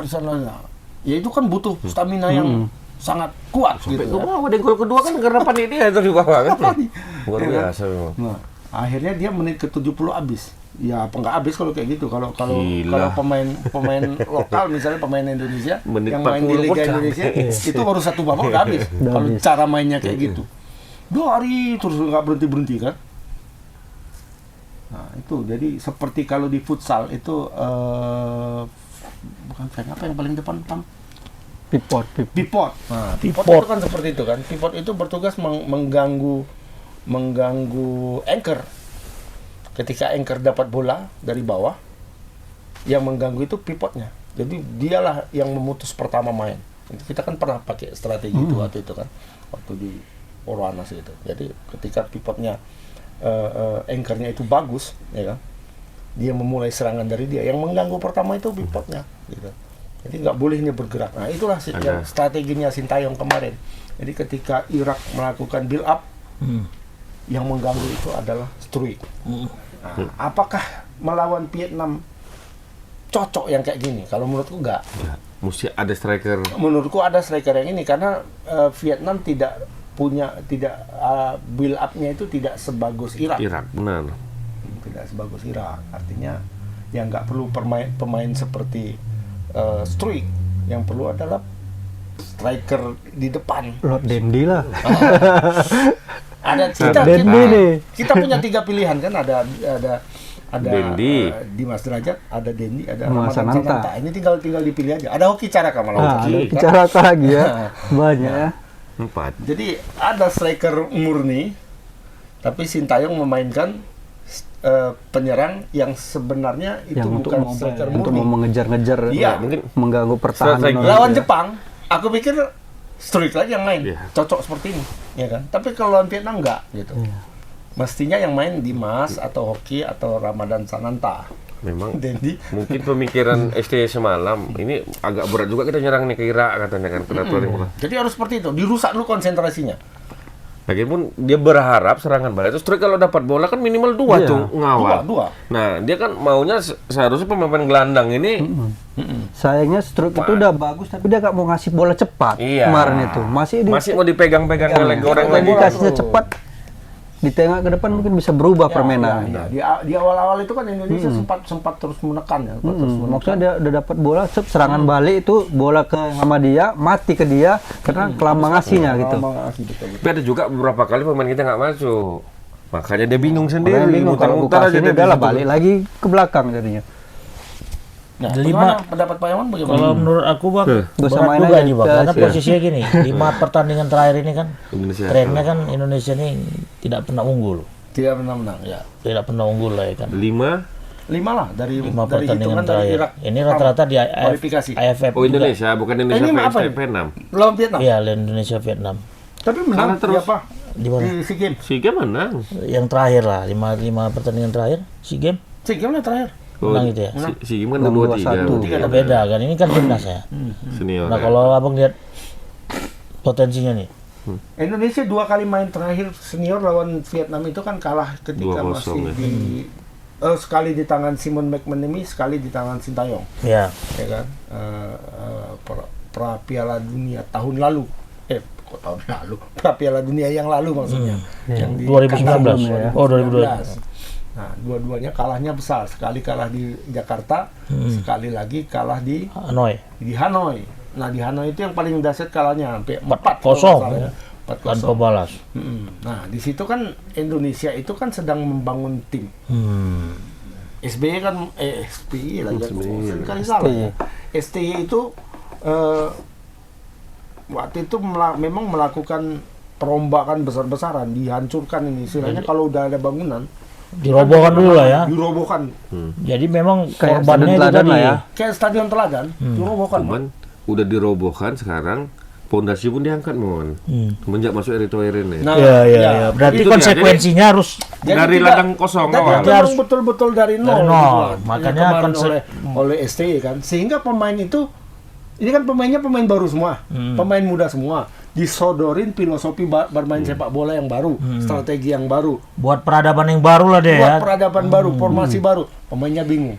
sana. Ya itu kan butuh stamina yang sangat kuat Sampai gitu. ke bawah, dan gol kedua kan karena panik dia itu di bawah kan. Luar biasa memang. Nah, akhirnya dia menit ke-70 habis. Ya apa nggak habis kalau kayak gitu. Kalau Gila. pemain lokal misalnya pemain Indonesia Menit yang main di 40 Liga pun Indonesia itu baru satu babak nggak habis. Kalau cara mainnya kayak gitu. 2 hari terus nggak berhenti kan. Nah itu jadi seperti kalau di futsal itu bukan flank, apa yang paling depan Pam? Pivot. Nah, pivot itu kan seperti itu kan. Pivot itu bertugas mengganggu anchor. Ketika anchor dapat bola dari bawah, yang mengganggu itu pivotnya. Jadi dialah yang memutus pertama main. Kita kan pernah pakai strategi itu waktu itu kan, waktu di Orwanas itu. Jadi ketika pivotnya anchornya itu bagus, ya kan, dia memulai serangan dari dia. Yang mengganggu pertama itu pivotnya, gitu. Jadi nggak boleh dia bergerak. Nah itulah yang strateginya Sintayong kemarin. Jadi ketika Irak melakukan build up, yang mengganggu itu adalah Struik. Nah, apakah melawan Vietnam cocok yang kayak gini? Kalau menurutku enggak. Ya, mesti ada striker. Menurutku ada striker yang ini karena Vietnam tidak build up-nya itu tidak sebagus Irak. Benar. Tidak sebagus Irak. Artinya yang nggak perlu pemain seperti Struik. Yang perlu adalah striker di depan. Lord Dendi lah. Ada kita punya 3 pilihan kan, ada Dendi, Dimas Derajat, ada Dendi, ada Mas Ramadan Sananta. Sananta. Ini tinggal dipilih aja. Ada Hoki Caraka malah. Nah, ada bicara apa lagi ya? Banyak ya. 4. Jadi ada striker murni, tapi Sintayong memainkan penyerang yang sebenarnya itu Yang bukan striker untuk murni. mau mengejar-ngejar, Iya. Mungkin mengganggu pertahanan. Strategi. Indonesia. Lawan Jepang, aku pikir Struik lagi yang main, Iya. cocok seperti ini, ya kan? Tapi kalau lawan Vietnam enggak, gitu. Iya. Mestinya yang main Dimas atau Hoki atau Ramadan Sananta. memang Dendi. mungkin pemikiran ST semalam ini agak berat juga kita nyerang nih ke Irak katanya kan peraturan. Jadi harus seperti itu, dirusak dulu konsentrasinya. Lagipun dia berharap serangan balik itu Struik kalau dapat bola kan minimal 2 Iya. tuh ngawal. Dua. Nah, dia kan maunya seharusnya pemain gelandang ini Sayangnya Struik itu udah bagus, tapi dia gak mau ngasih bola cepat. Iya. Kemarin itu masih mau dipegang-pegang oleh orang Kalau lagi. dikasihnya cepat, di tengah ke depan mungkin bisa berubah permainan. Ya, di awal-awal itu kan Indonesia sempat terus menekan ya. Maksudnya dia udah dapat bola, serangan balik itu bola ke sama dia, mati ke dia karena kelamaan ngasihnya gitu. Tapi ada juga beberapa kali pemain kita nggak masuk. Makanya dia bingung Makanya sendiri, bingung, kalau muter-muter aja ini dia udah lah di situ. balik lagi ke belakang jadinya. Nah, 5. bagaimana pendapat Pak Yaman bagaimana? Kalau menurut aku Bang, Gak usah berat main juga aja, nih Bang, udah karena siap. posisinya gini, 5 pertandingan terakhir ini kan Indonesia. trennya kan Indonesia ini tidak pernah unggul. Tidak pernah menang, ya. Tidak pernah unggul lah ya kan. 5 lah dari 5 dari pertandingan hitungan dari terakhir. Irak. Ini rata-rata di kualifikasi. AFF Oh juga. Indonesia, bukan Indonesia Ini apa ini? P6. Lawan Vietnam. Iya, Indonesia Vietnam. Tapi menang Kalah terus. di apa? Di mana? Di SEA Games. Siga menang. Yang terakhir lah, 5 pertandingan terakhir SEA Games SEA Games lah terakhir. menang gitu ya. Siga kan 2-3. Tiga. Beda kan, ini kan timnas ya. Senior. Nah, ya. kalau Abang lihat potensinya nih. Indonesia 2 kali main terakhir senior lawan Vietnam itu kan kalah ketika 2-0 masih ya. di sekali di tangan Simon McManamy, sekali di tangan Sintayong, Ya, ya kan? Pra Piala Dunia tahun lalu. Kok tahun lalu? Pra Piala Dunia yang lalu maksudnya. Yang di 2019 Qatar, ya. Oh, 2012. Nah, dua-duanya kalahnya besar. Sekali kalah di Jakarta, sekali lagi kalah di Hanoi. Hanoi. Nah, di Hanoi itu yang paling dahsyat kalahnya sampai 4-0 4-0 ya. 4-0. Tanpa balas. Nah, di situ kan Indonesia itu kan sedang membangun tim. SBY kan SBY lagi kali salah ya. STY itu waktu itu memang melakukan perombakan besar-besaran, dihancurkan ini. Istilahnya kalau udah ada bangunan Dirobohkan dulu lah ya. dirobohkan. Jadi memang Kayak korbannya Stadion itu Teladan tadi. lah ya. Kayak Stadion Teladan, dirobohkan. Cuman udah dirobohkan sekarang pondasi pun diangkat mon. Semenjak masuk Erick Thohir ini. Nah, Iya, iya, ya. iya. Berarti Itu dia, konsekuensinya harus Jadi dari tidak- ladang kosong Jadi awal. memang harus betul-betul dari nol, dari nol. dibuat. Makanya Yang kemarin konsep- oleh STY kan, sehingga pemain itu ini kan pemainnya pemain baru semua, pemain muda semua, disodorin filosofi bermain sepak bola yang baru, strategi yang baru, buat peradaban yang baru lah deh buat ya. peradaban baru, formasi baru, pemainnya bingung.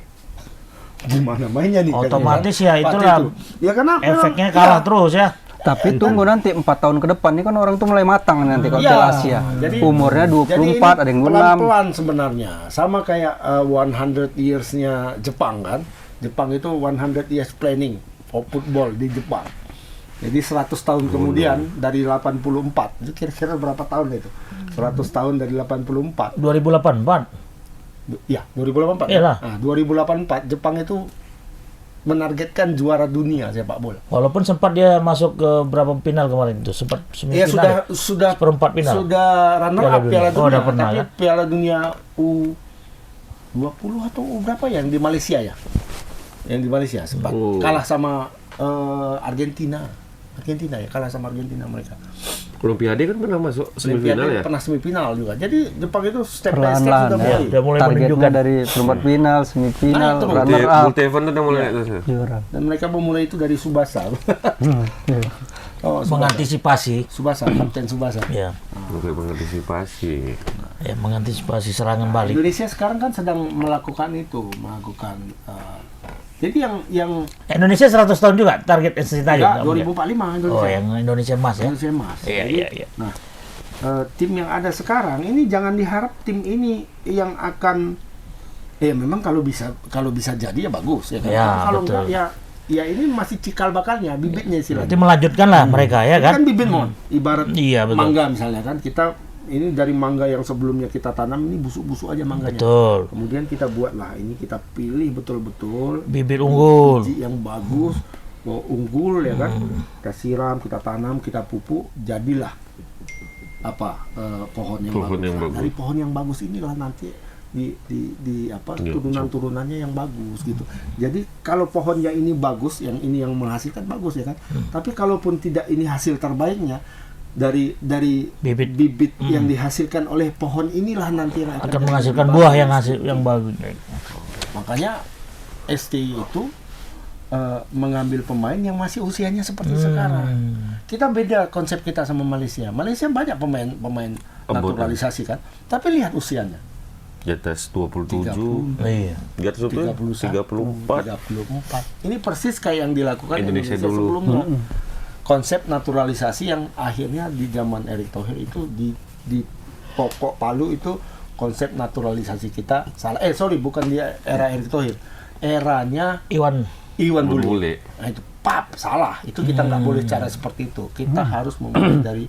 Gimana mainnya nih? Otomatis katanya. ya itulah Waktu itu. Ya kenapa? Efeknya kalah terus ya. Tapi tunggu nanti 4 tahun ke depan ini kan orang tuh mulai matang nanti kalau Iya. Piala Asia. Jadi- Umurnya Jadi 24, ada yang 26. pelan-pelan sebenarnya. Sama kayak 100 years-nya Jepang kan. Jepang itu 100 years planning for football di Jepang. Jadi 100 tahun kemudian dari 84. Itu kira-kira berapa tahun itu? 100 tahun dari 84. 2008. Ya, 2084. Iyalah. Nah, 2084 Jepang itu menargetkan juara dunia sepak bola. Walaupun sempat dia masuk ke berapa final kemarin itu, sempat Ya semifinal. sudah seperempat final. Sudah runner Piala up Dunia. Piala Oh, Dunia, udah pernah, tapi ya? Piala Dunia U20 atau U berapa ya, yang di Malaysia ya? Yang di Malaysia sempat kalah sama Argentina. Argentina ya, kalah sama Argentina mereka. Olimpiade kan pernah masuk semifinal Olimpiade ya. pernah semifinal juga. Jadi Jepang itu step by step Perlahan-lahan sudah ya. mulai. Udah mulai Targetnya menunjukkan. dari perempat final, semifinal, Nah, itu. runner up, Multi event udah mulai terus. juara. Dan mereka memulai itu dari Subasa. Oh, mengantisipasi. Subasa, Kapten Subasa. Ya, Untuk mengantisipasi. ya mengantisipasi serangan balik. Indonesia sekarang kan sedang melakukan jadi yang Indonesia 100 tahun juga target Sintayong. ya, kamu lihat? 2045 Indonesia. Oh, yang Indonesia emas ya. Indonesia emas. Iya, Jadi, iya, iya. Nah, tim yang ada sekarang ini jangan diharap tim ini yang akan memang kalau bisa jadi ya bagus ya kan. Ya, Tapi kalau betul. enggak ya ini masih cikal bakalnya, bibitnya Berarti istilahnya. melanjutkan lah mereka ya Kan kan. bibit mon, ibarat Iya, betul. mangga misalnya kan, kita ini dari mangga yang sebelumnya kita tanam ini busuk-busuk aja mangganya. Betul. Kemudian kita buatlah ini, kita pilih betul-betul Bibit unggul. biji yang bagus, unggul ya kan. Kita siram, kita tanam, kita pupuk, jadilah pohon yang Pohon bagus. yang Nah, bagus. dari pohon yang bagus inilah nanti turunan-turunannya yang bagus gitu. Jadi kalau pohonnya ini bagus, yang ini yang menghasilkan bagus ya kan. Tapi kalaupun tidak ini hasil terbaiknya dari bibit yang dihasilkan oleh pohon inilah nanti yang Akan menghasilkan buah yang bagus. Makanya STI itu mengambil pemain yang masih usianya seperti sekarang. Kita beda konsep kita sama Malaysia. Malaysia banyak pemain naturalisasi kan, tapi lihat usianya. Di atas 27, 30, Iya. di atas 34. 34. Ini persis kayak yang dilakukan Indonesia dulu. sebelumnya. Konsep naturalisasi yang akhirnya di zaman Erick Thohir itu di pokok palu itu konsep naturalisasi kita salah. Bukan di era Erick Thohir. Eranya Iwan Bule. Bule. Nah itu salah. Itu kita nggak boleh cara seperti itu. Kita harus memulai dari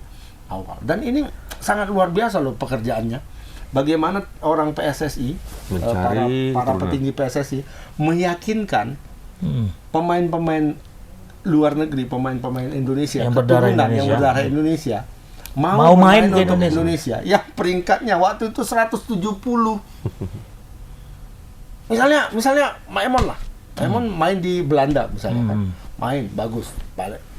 awal. Dan ini sangat luar biasa loh pekerjaannya. Bagaimana orang PSSI, Mencari para petinggi PSSI meyakinkan pemain-pemain luar negeri, pemain-pemain Indonesia, Yang berdarah keturunan yang Indonesia. berdarah Indonesia Mau main ke untuk Indonesia. Yang peringkatnya waktu itu 170. Misalnya Maemon lah. Maemon main di Belanda misalnya kan. Main bagus.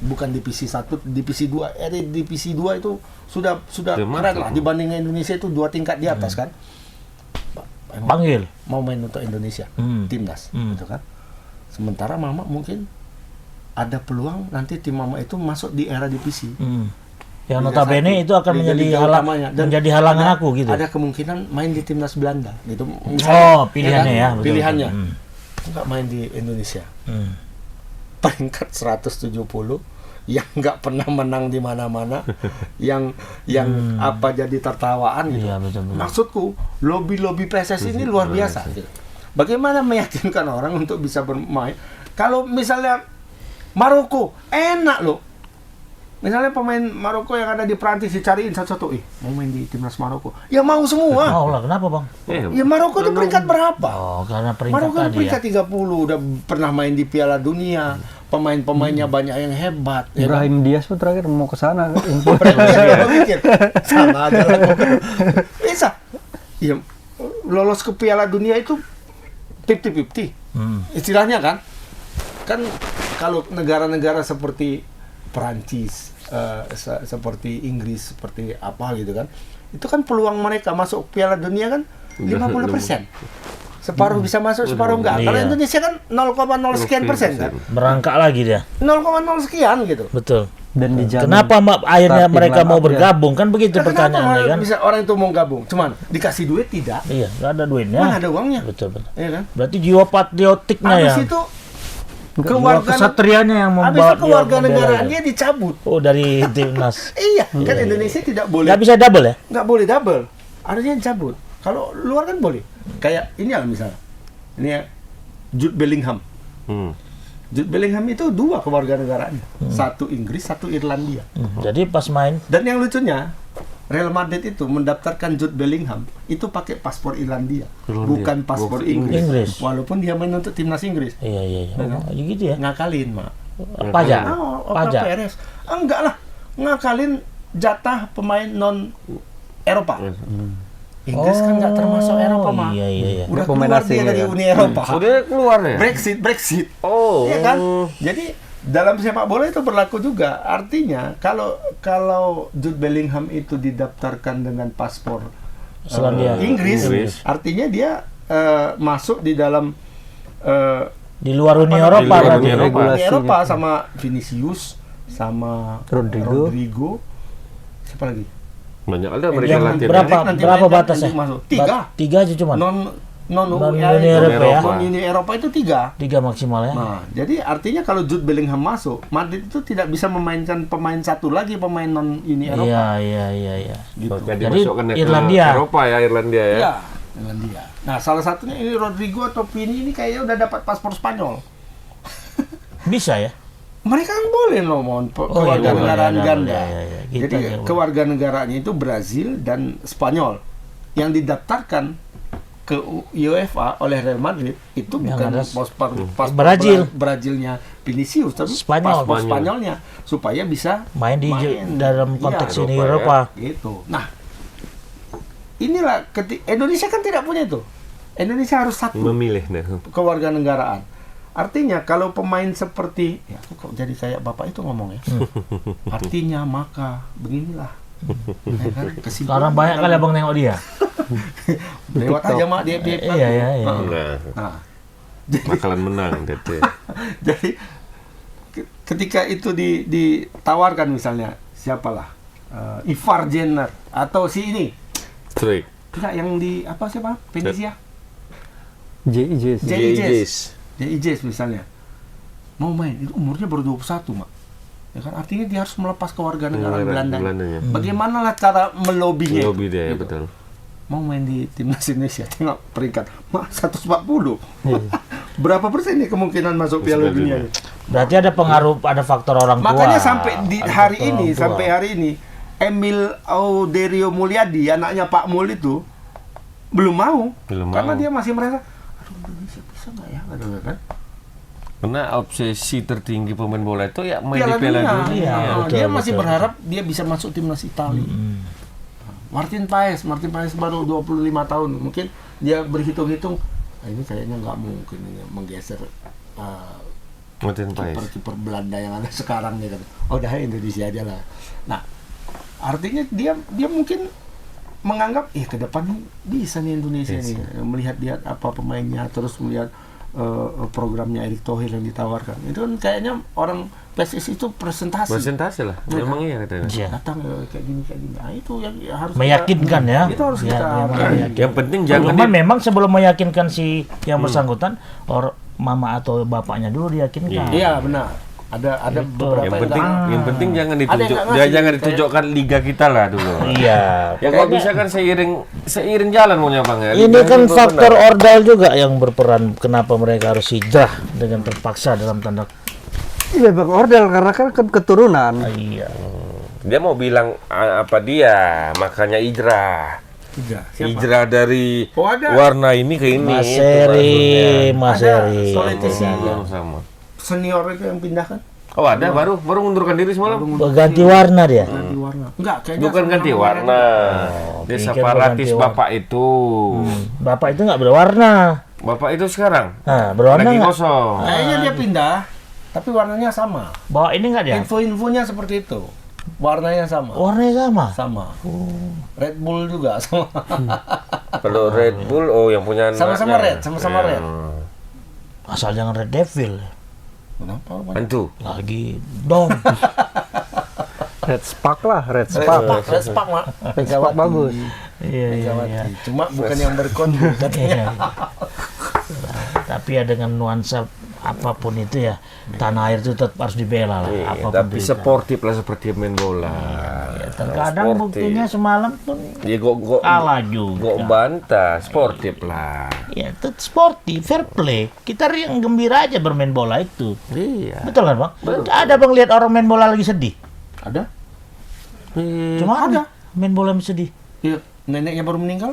Bukan divisi 1, divisi 2. Divisi 2 itu sudah keren lah dibanding Indonesia itu 2 tingkat di atas kan. Panggil. Mau main untuk Indonesia, timnas gitu kan. Sementara Mama mungkin ada peluang nanti tim Mama itu masuk di era divisi. Yang Liga notabene 1, itu akan Liga menjadi utamanya. Dan menjadi halangan aku gitu. Ada kemungkinan main di timnas Belanda gitu. Pilihannya ya. Betul, Pilihannya. betul. Enggak main di Indonesia. Peringkat 170 yang nggak pernah menang di mana-mana, yang apa jadi tertawaan gitu. Iya, betul. Maksudku, lobby PSSI ini luar biasa. Gitu. Bagaimana meyakinkan orang untuk bisa bermain? Kalau misalnya Maroko, enak loh. Misalnya pemain Maroko yang ada di Prancis dicariin satu-satu, mau main di timnas Maroko. Ya mau semua. Mau lah, kenapa bang? Ya Maroko itu peringkat berapa? Oh, karena peringkat Maroko itu tadi peringkat ya. 30, udah pernah main di Piala Dunia. Pemain-pemainnya banyak yang hebat. Ya kan? Ibrahim Diaz pun terakhir mau ke sana. Sama aja lah. Bisa. Ya, lolos ke Piala Dunia itu 50-50. Istilahnya kan. Kan kalau negara-negara seperti Perancis, seperti Inggris, seperti apa gitu kan. Itu kan peluang mereka masuk Piala Dunia kan 50%. Separuh bisa masuk, separuh enggak. Iya. Kalau Indonesia kan 0,0 sekian persen kan. Merangkak lagi dia. 0,0 sekian gitu. Betul. Dan dijamin. Kenapa akhirnya starting mereka line mau up-nya. bergabung? Kan begitu Kenapa pertanyaannya kan? bisa orang itu mau gabung? Cuman dikasih duit tidak. Iya, nggak ada duitnya. Mana ada uangnya? Betul. Iya kan? Berarti jiwa patriotiknya ya. Habis itu Jiwa keluarga kesatrianya yang habis membawa itu keluarga dia membela negaraan itu. dia dicabut. Oh, dari timnas. Iya, kan Indonesia tidak boleh. Nggak bisa double ya? Nggak boleh double. Harusnya dicabut. Kalau luar kan boleh. Kayak ini lah misalnya. Ini ya, Jude Bellingham. Jude Bellingham itu 2 kewarganegaraannya. Satu Inggris, satu Irlandia. Jadi pas main Dan yang lucunya, Real Madrid itu mendaftarkan Jude Bellingham itu pakai paspor Irlandia, bukan paspor Inggris. Walaupun dia main untuk timnas Inggris. iya. Oh, gitu ya. Ngakalin, Mak. Pajak. Pajak. PRS. Enggak lah. Ngakalin jatah pemain non Eropa. Inggris kan nggak termasuk Eropa, Mak. Iya. Udah Pemain keluar asing dia dari ya. Uni Eropa. Udah keluar ya? Brexit. Oh. Iya kan? Jadi dalam sepak bola itu berlaku juga. Artinya kalau Jude Bellingham itu didaftarkan dengan paspor Selandia. Inggris, Inggris. artinya dia masuk di dalam Di luar Uni Eropa Di luar berarti. Uni Eropa. Uni Eropa sama Vinicius, sama Rodrigo. siapa lagi? Banyak ada mereka Yang latihan. berapa batasnya? Masuk. 3. 3 aja cuma. Non Uni Eropa ya? Non Uni Eropa itu 3. 3 maksimal ya. Nah, jadi artinya kalau Jude Bellingham masuk, Madrid itu tidak bisa memainkan pemain satu lagi pemain non Uni Eropa. Iya. Gitu. Jadi Jadi masukkan ke Irlandia. Eropa ya, Irlandia ya. Iya, Irlandia. Nah, salah satunya ini Rodrigo atau Vini ini kayaknya udah dapat paspor Spanyol. Bisa ya? Mereka kan boleh loh mohon iya, kewarganegaraan boleh, ganda. iya. Gitu Jadi aja, boleh. kewarganegaraannya itu Brazil dan Spanyol. Yang didaftarkan ke UEFA oleh Real Madrid itu Yang bukan ada paspor Brazil. Brazilnya Vinicius, tapi Spanyol. paspor Spanyolnya supaya bisa Main di dalam konteks Eropa Uni ya. Eropa. gitu. Nah, inilah Indonesia kan tidak punya itu. Indonesia harus satu Memilih nih. kewarganegaraan. Artinya kalau pemain seperti ya aku kok jadi kayak bapak itu ngomong ya. Artinya maka beginilah. Ya kan? Kesimpulan Sekarang banyak kali abang nengok dia. lewat aja mak dia Iya. Nah, Bakalan menang gitu. jadi ketika itu ditawarkan misalnya siapalah Ivar Jenner atau si ini Trik. enggak yang di apa siapa Venezia JIJs. JIJs misalnya mau main itu umurnya baru 21 mak ya kan artinya dia harus melepas kewarganegaraan Belanda. Belandanya. Bagaimana lah cara melobinya Lobby dia ya, gitu. betul. Mau main di timnas Indonesia tengok peringkat mak 140 berapa persen nih kemungkinan masuk Piala Dunia. Berarti ada pengaruh, ada faktor orang tua. Makanya sampai di Ada hari faktor ini orang tua. sampai hari ini Emil Auderio Mulyadi anaknya Pak Mul itu belum mau Belum karena mau. dia masih merasa aduh Indonesia bisa nggak ya kan Karena obsesi tertinggi pemain bola itu ya main Piala di Piala Dunia. Dunia. Iya, Nah, betul, dia masih betul. berharap dia bisa masuk timnas Italia. Martin Paes baru 25 tahun. Mungkin dia berhitung-hitung, ini kayaknya nggak mungkin ini menggeser Martin Paes. kiper Belanda yang ada sekarang nih kan. Oh, udah Indonesia aja lah. Nah, artinya dia mungkin menganggap ke depan nih bisa nih Indonesia nih melihat apa pemainnya, terus melihat programnya Erick Thohir yang ditawarkan. Itu kan kayaknya orang PSSI itu presentasi. Presentasi lah. Memang iya katanya. Iya. Datang kayak gini. Nah, itu yang harus Meyakinkan ya. Itu harus Ya, kita meyakinkan. Yang penting jangan Cuman memang sebelum meyakinkan si yang bersangkutan, mama atau bapaknya dulu diyakinkan. Iya, benar. Ada beberapa yang penting jangan Ada yang ditunjuk, nggak ngasih, jangan ditunjukkan liga kita lah dulu. Iya. Ya kalau bisa kan seiring jalan maunya Bang ya. Ini Liga kan juga faktor benar. ordal juga yang berperan kenapa mereka harus hijrah dengan terpaksa dalam tanda. Iya Bang, ordal karena kan keturunan. Iya. Dia mau bilang apa dia, makanya hijrah. Hijrah dari Oh, ada. warna ini ke ini. Mas itu Eri, maksudnya. Mas Ada Eri. Soletisi Sama. senior itu yang pindah kan? Oh ada baru mengundurkan diri semalam. Ganti warna dia. Ganti warna. Enggak, kayaknya Bukan sama ganti nama warna. Dia pikir separatis ganti bapak itu. Bapak itu nggak berwarna. Bapak itu sekarang Nah, berwarna lagi nggak? kosong. Kayaknya dia pindah, tapi warnanya sama. Bawa ini nggak dia? Info-infonya seperti itu. Warnanya sama. Warnanya sama. Sama. Red Bull juga sama. Kalau Red Bull yang punya anaknya. Sama-sama red, sama-sama red. Asal jangan Red Devil. Kenapa? Bantu. Lagi dom. Red Spark lah, Red Red Spark. Spark, Red Spark, Mak. Red Spark bagus. Iya, iya, Megawati. iya. Cuma bukan yang berkonflik katanya. Iya. Tapi ya dengan nuansa apapun itu ya, tanah air itu tetap harus dibela lah. Iya, Apapun tapi itu. sportif lah seperti main bola. Ya, terkadang Sportif. buktinya semalam pun Ya gok kalah juga. bantah, sportif lah. Ya, itu sportif, fair play. Kita yang gembira aja bermain bola itu. Iya. Betul kan, Bang? Ada Bang lihat orang main bola lagi sedih? Ada? Cuma ada main bola sedih. Iya, neneknya baru meninggal.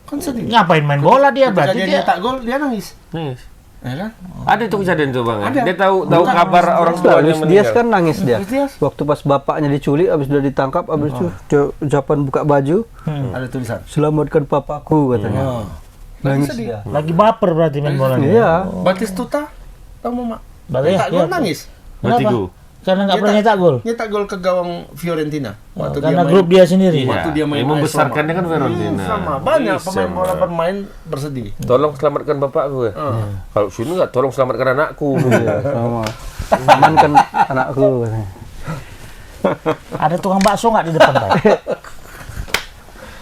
Kan sedih. Ngapain main bola dia? Ketika Berarti dia dia nyetak gol, dia nangis. Nih. Ya kan? Ada itu kejadian tuh Bang. Ada. Dia tahu Bukan, kabar orang tuanya Luis Diaz meninggal. kan nangis dia. Luis Diaz. Waktu pas bapaknya diculik, abis udah ditangkap, abis itu ucapan buka baju, Ada tulisan. selamatkan papaku katanya. Oh. Nangis sedih. dia. lagi baper berarti main bola. Iya. Batistuta, tahu Mama? Berarti Nyetak gol nangis. Bertigo. Karena nggak pernah nyetak gol. Nyetak gol ke gawang Fiorentina. Waktu Karena main- grup dia sendiri. Waktu dia main Yang membesarkannya AS kan Fiorentina. sama. Banyak Bisa, pemain bola Mak. bermain bersedih. Tolong selamatkan bapakku ya. Kalau sini nggak, tolong selamatkan anakku. Sama. Amankan anakku katanya. Ada tukang bakso nggak di depan Pak?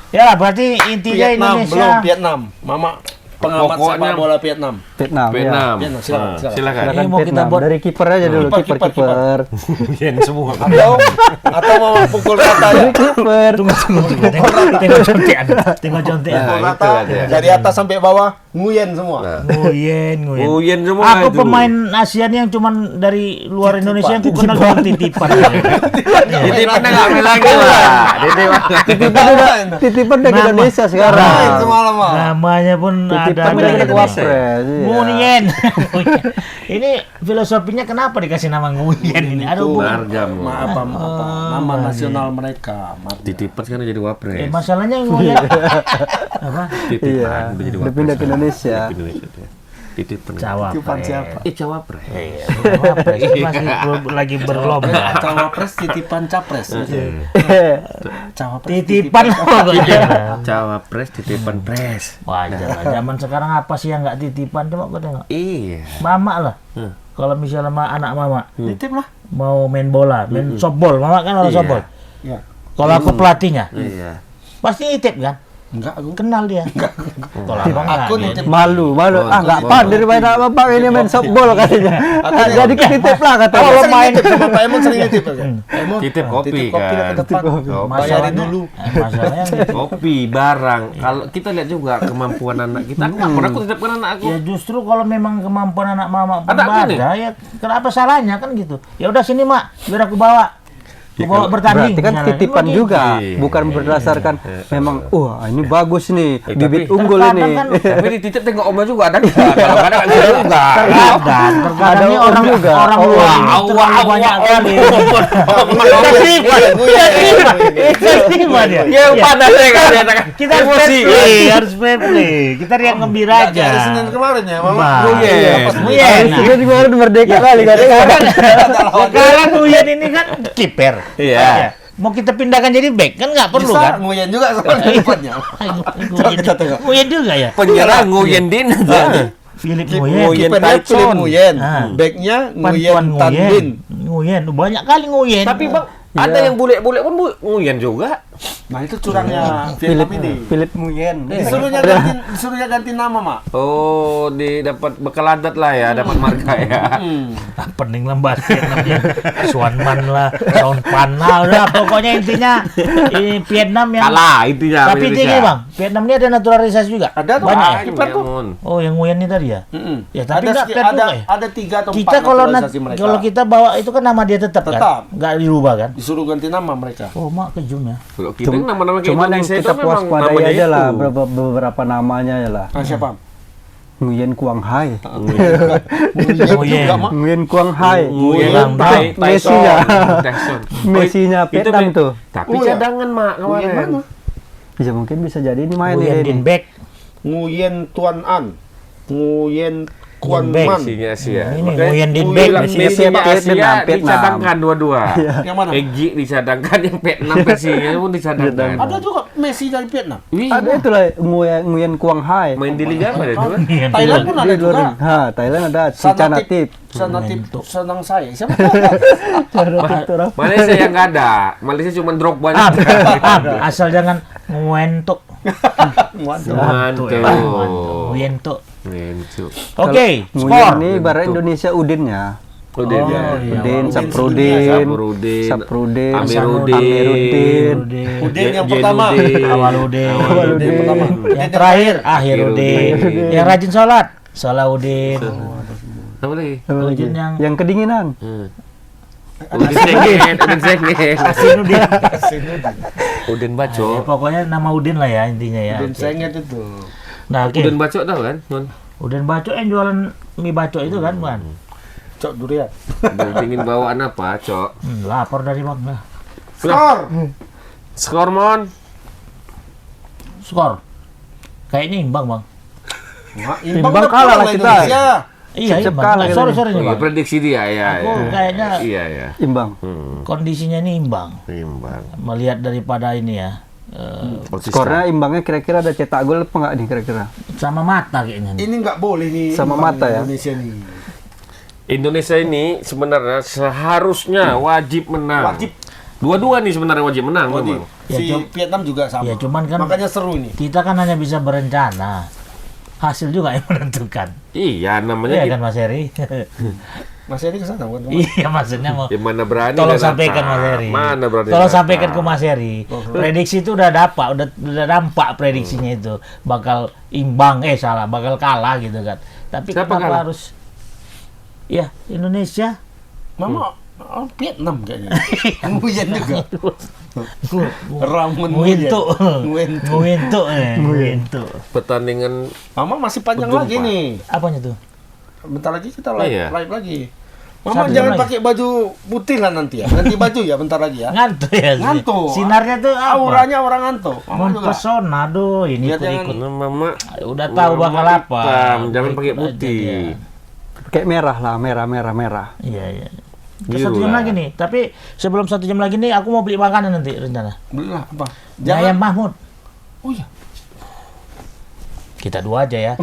Ya berarti intinya Vietnam, Indonesia. belum Vietnam. Mama pengamat Pokoknya- sepak bola Vietnam. Vietnam. Ya. Vietnam. Vietnam, silakan, Nah, silakan. silakan. Ini Silakan mau kita Vietnam. buat- Dari kiper aja dulu, Kiper, kiper. Yen semua. Atau Mama pukul rata ya. Kiper. Tunggu. Tengok contekan. Tengok contekan. Nah, Pukul itu rata ada. dari atas sampai bawah nguyen semua. Nah. Nguyen. Uyen semua Aku itu. pemain ASEAN yang cuman dari luar Indonesia yang ku kenal cuma titipan. Titipan nggak main lagi lah. Titipan udah ke Nama. Indonesia Main sekarang. semua lama. Namanya pun Titipan ada. udah ke Wapres. iya. Nguyen. Ini filosofinya kenapa dikasih nama Nguyen ini? Ada hubungan. Margam. Apa nama nasional mereka. Titipan sekarang jadi wapres. Masalahnya Nguyen apa? Titipan udah jadi Udah wapres. pindah ke Indonesia. Indonesia dia. Titipan. Titipan siapa? Cawapres. Wapres masih lagi berlomba. Cawapres titipan capres. Cawapres Titipan pokoknya. Cawapres titipan pres. Wajar lah. Zaman sekarang apa sih yang nggak titipan? Coba kau tengok. Iya. Mama lah. Kalau misalnya anak mama Titip lah. mau main bola, main softball, mama kan orang Iya. softball. Ya. Kalau aku pelatihnya, Iya. pasti nitip kan? Enggak, aku. Kenal dia. Kalau abang nggak. Aku nitip. Malu. Oh, Nggak pandai main apa bang ini main softball katanya. Jadi ketitip lah katanya. Kalau main sama Pak Emon sering nitip kan? Emon, Titip kopi titip kopi lah kan. ke depan. Bayarin dulu. Masalahnya gitu. Kopi, barang. Kalau kita lihat juga kemampuan anak kita. Aku nggak pernah aku titipkan anak aku. Ya justru kalau memang kemampuan anak mama pun Ada aku nih. ada, ya kenapa salahnya kan gitu. Ya udah sini mak, biar aku bawa. Bawa bertanding. Berarti kan misalnya. titipan Gitu. juga, Iya. bukan berdasarkan memang wah ini bagus nih, tapi bibit unggul terkadang ini. kan Tapi dititip tengok omnya juga ada nggak? Kalau ada nggak ada juga. Terkadang ini Om orang juga. orang Oh, luar ini terlalu banyak kali. Terima dia. Yang panas ya kan nyatakan. Kita harus Emosi. fair play, harus fair play. Kita riang gembira Nggak kayak aja. Senin kemarin ya, Mama. Bah. Nguyen. Nguyen. Nah, Sudah kemarin merdeka kali kadang-kadang. sekarang Nguyen ini kan kiper. Iya. Ya. Mau kita pindahkan jadi back kan nggak perlu Bisa kan? Nguyen juga soalnya depannya. Nguyen juga ya. Penyerang Nguyen Din aja. Philip Nguyen. Nguyen. Kipernya Tyson. Philip Nguyen, Ah. backnya Pantuan Nguyen Tan Bin. Nguyen. Nguyen. Banyak kali Nguyen. Tapi Bang, ada yang bule-bule pun Nguyen juga. Nah itu curangnya Philip Vietnam ini. Philip Nguyen. Disuruhnya ganti nama, Mak. Oh, dapat bekal adat lah ya, dapat marga ya. pening lah basket namanya Suanman lah, Saun Pana udah pokoknya intinya ini Vietnam yang Kalah intinya. tapi intinya Bang, Vietnam ini ada naturalisasi juga. Ada tuh, banyak. ah, Ya? kiper tuh. Oh, yang Nguyen ini tadi ya? Ya, tapi nggak fair ada juga ya? ada 3 atau 4 Kita kalau naturalisasi mereka. kalau kita bawa itu kan nama dia tetap Tetap. kan? Nggak dirubah kan? disuruh ganti nama mereka. Oh, mak kejum ya. Kalau kita nama-nama kayak Cuman yang Indonesia itu kita memang waspadai namanya aja lah itu. beberapa namanya ya lah. Ah, siapa? Nguyen Quang Hai. Nguyen Nguyen. juga, Mak. Nguyen Quang Hai. Nguyen Tyson. Messi-nya. Tyson. Messinya Itu Vietnam tuh. Tapi Oh, iya. cadangan mak Nguyen kemarin. mana? Ya mungkin bisa jadi ini main Nguyen ini. Din Back. Nguyen Tuan An. Nguyen Kuan Nguyen Man. Messinya Asia. Ini Makanya Nguyen Din Nguyen Back. bilang Messinya Messinya Asia Vietnam. dicadangkan dua-dua. Yang mana? Egy dicadangkan, yang Vietnam versinya pun dicadangkan. Ada juga Messi dari Vietnam. Wih, Ada itulah Nguyen Quang Hai. main di liga apa dia tuh? Thailand pun ada Di luar- juga. Ha, Thailand ada Sanatip. Cicanatip. Senang saya. Siapa? Malaysia yang nggak ada. Malaysia cuma drop banyak. Asal jangan Nguyentuk. Mantap. Nguyen Tuk. Mantap. Oke, skor. Nguyen ini ibarat Indonesia Udinnya. Udah Oh, dia. iya. Udin, Udin Saprudin, Saprudin, Amirudin, Amiruddin. Udin yang Jainuddin, pertama. Awaludin. Udin pertama. Yang terakhir Akhirudin. Akhirudin. Yang rajin sholat Salahuddin. Apa lagi? Apa lagi? Udin Yang kedinginan. Udin Sengen, Udin Sengen. Asinudin. Udin Ya, Baco. pokoknya nama Udin lah ya intinya ya. Udin Oke. Senget itu. Nah, oke. Udin Baco tahu kan? Nun? Udin Baco yang jualan mie baco itu kan, bukan? Cok durian. Ingin bawaan apa, Cok? Lapor dari Bang lah. Skor. Skor mon. Skor. Kayaknya imbang, Bang. Wah, Imbang udah kalah pulang lah kita. Indonesia. Iya, Siap-siap imbang. kalah Nah, kita sorry nih. nih, Oh, Bang. prediksi dia ya. Aku kayaknya Iya ya. Imbang. kondisinya ini imbang. Imbang. Melihat daripada ini ya. Skornya imbangnya kira-kira ada cetak gol apa enggak nih kira-kira? Sama mata kayaknya. nih. Ini nggak boleh nih. Sama imbang mata ya? Indonesia nih. Indonesia ini sebenarnya seharusnya wajib menang. Wajib. Dua-dua nih sebenarnya wajib menang Wajib. memang. Ya, Si Vietnam juga sama. Ya, cuman kan- makanya seru nih. Kita kan hanya bisa berencana. Hasil juga yang menentukan. Iya, namanya Iya kita- kan Mas Heri? Mas Eri ke sana bukan? Iya maksudnya mau Ya, mana berani tolong dia sampaikan datang. Mas Heri. Mana berani Tolong datang. sampaikan ke Mas Heri. Prediksi itu udah dapat, udah nampak prediksinya itu bakal imbang, bakal kalah gitu kan. Tapi Siapa kenapa kalah? harus ya Indonesia? Mama Vietnam kayaknya. Nguyen juga. Ramon Nguyentu. Nguyentu. Nguyentu. Pertandingan Mama masih panjang Berjumpa. lagi nih. Apanya tuh? Bentar lagi kita live, Iya. live lagi. Mama Satu jam jangan lagi. pakai baju putih lah nanti ya. Ganti baju ya bentar lagi ya. Ngantuk ya. Ngantuk. Sinarnya tuh apa? Auranya orang ngantuk. Mama juga. Mempesona, aduh ini Lihat yang- ikut-ikut. karena mama Udah tahu Mama bakal apa. hitam, jangan pakai Ikut aja putih. dia. Kayak merah lah, merah. Iya, iya. Biru 1 jam lah. lagi nih, tapi sebelum 1 jam lagi nih aku mau beli makanan nanti rencana. Belilah apa? Ayam Mahmud. Oh iya. Kita dua aja ya.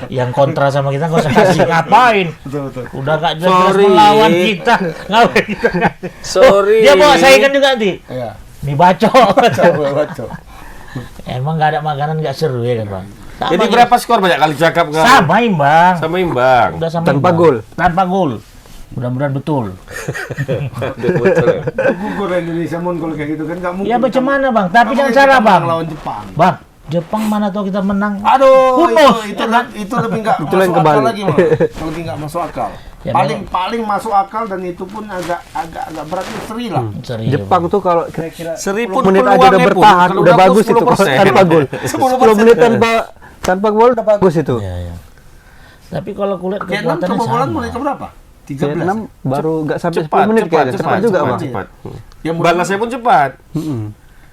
Yang kontra sama kita nggak usah kasih ngapain. Betul. Udah gak jelas Sorry. melawan kita. Ngapain kita? Sorry. Dia bawa saingan juga nanti. Iya. Mie baco. Coba baca. Emang nggak ada makanan nggak seru ya kan bang? Sama Jadi aja. berapa skor banyak kali cakap kan? Sama imbang. Sama imbang. Udah sama Tanpa imbang. gol. Tanpa gol. Mudah-mudahan betul. Gugur Indonesia mon kalau kayak gitu kan nggak mungkin. Ya macam mana bang? Tapi Mama jangan kita salah menang bang. lawan Jepang. Bang, Jepang mana tahu kita menang. Aduh, Humus, itu ya kan? itu lebih nggak Itu yang masuk akal kebalik. lagi mah. Lebih nggak masuk akal. Ya, paling masuk akal dan itu pun agak berat Sri lah. Seri, Jepang tuh kalau kira-kira 1000 10 menit aja udah peluangnya, Pun. bertahan, Kalau udah udah bagus itu 10%. tanpa gol. 10 menit tanpa gol udah bagus itu. Ya, ya. Tapi kalau kulihat Vietnam kekuatannya kebobolan sama. mulai ke berapa? 13. Vietnam baru nggak sampai Cepat, 10 menit kayaknya. Cepat juga, Bang. cepat. Ya, Balasnya pun cepat.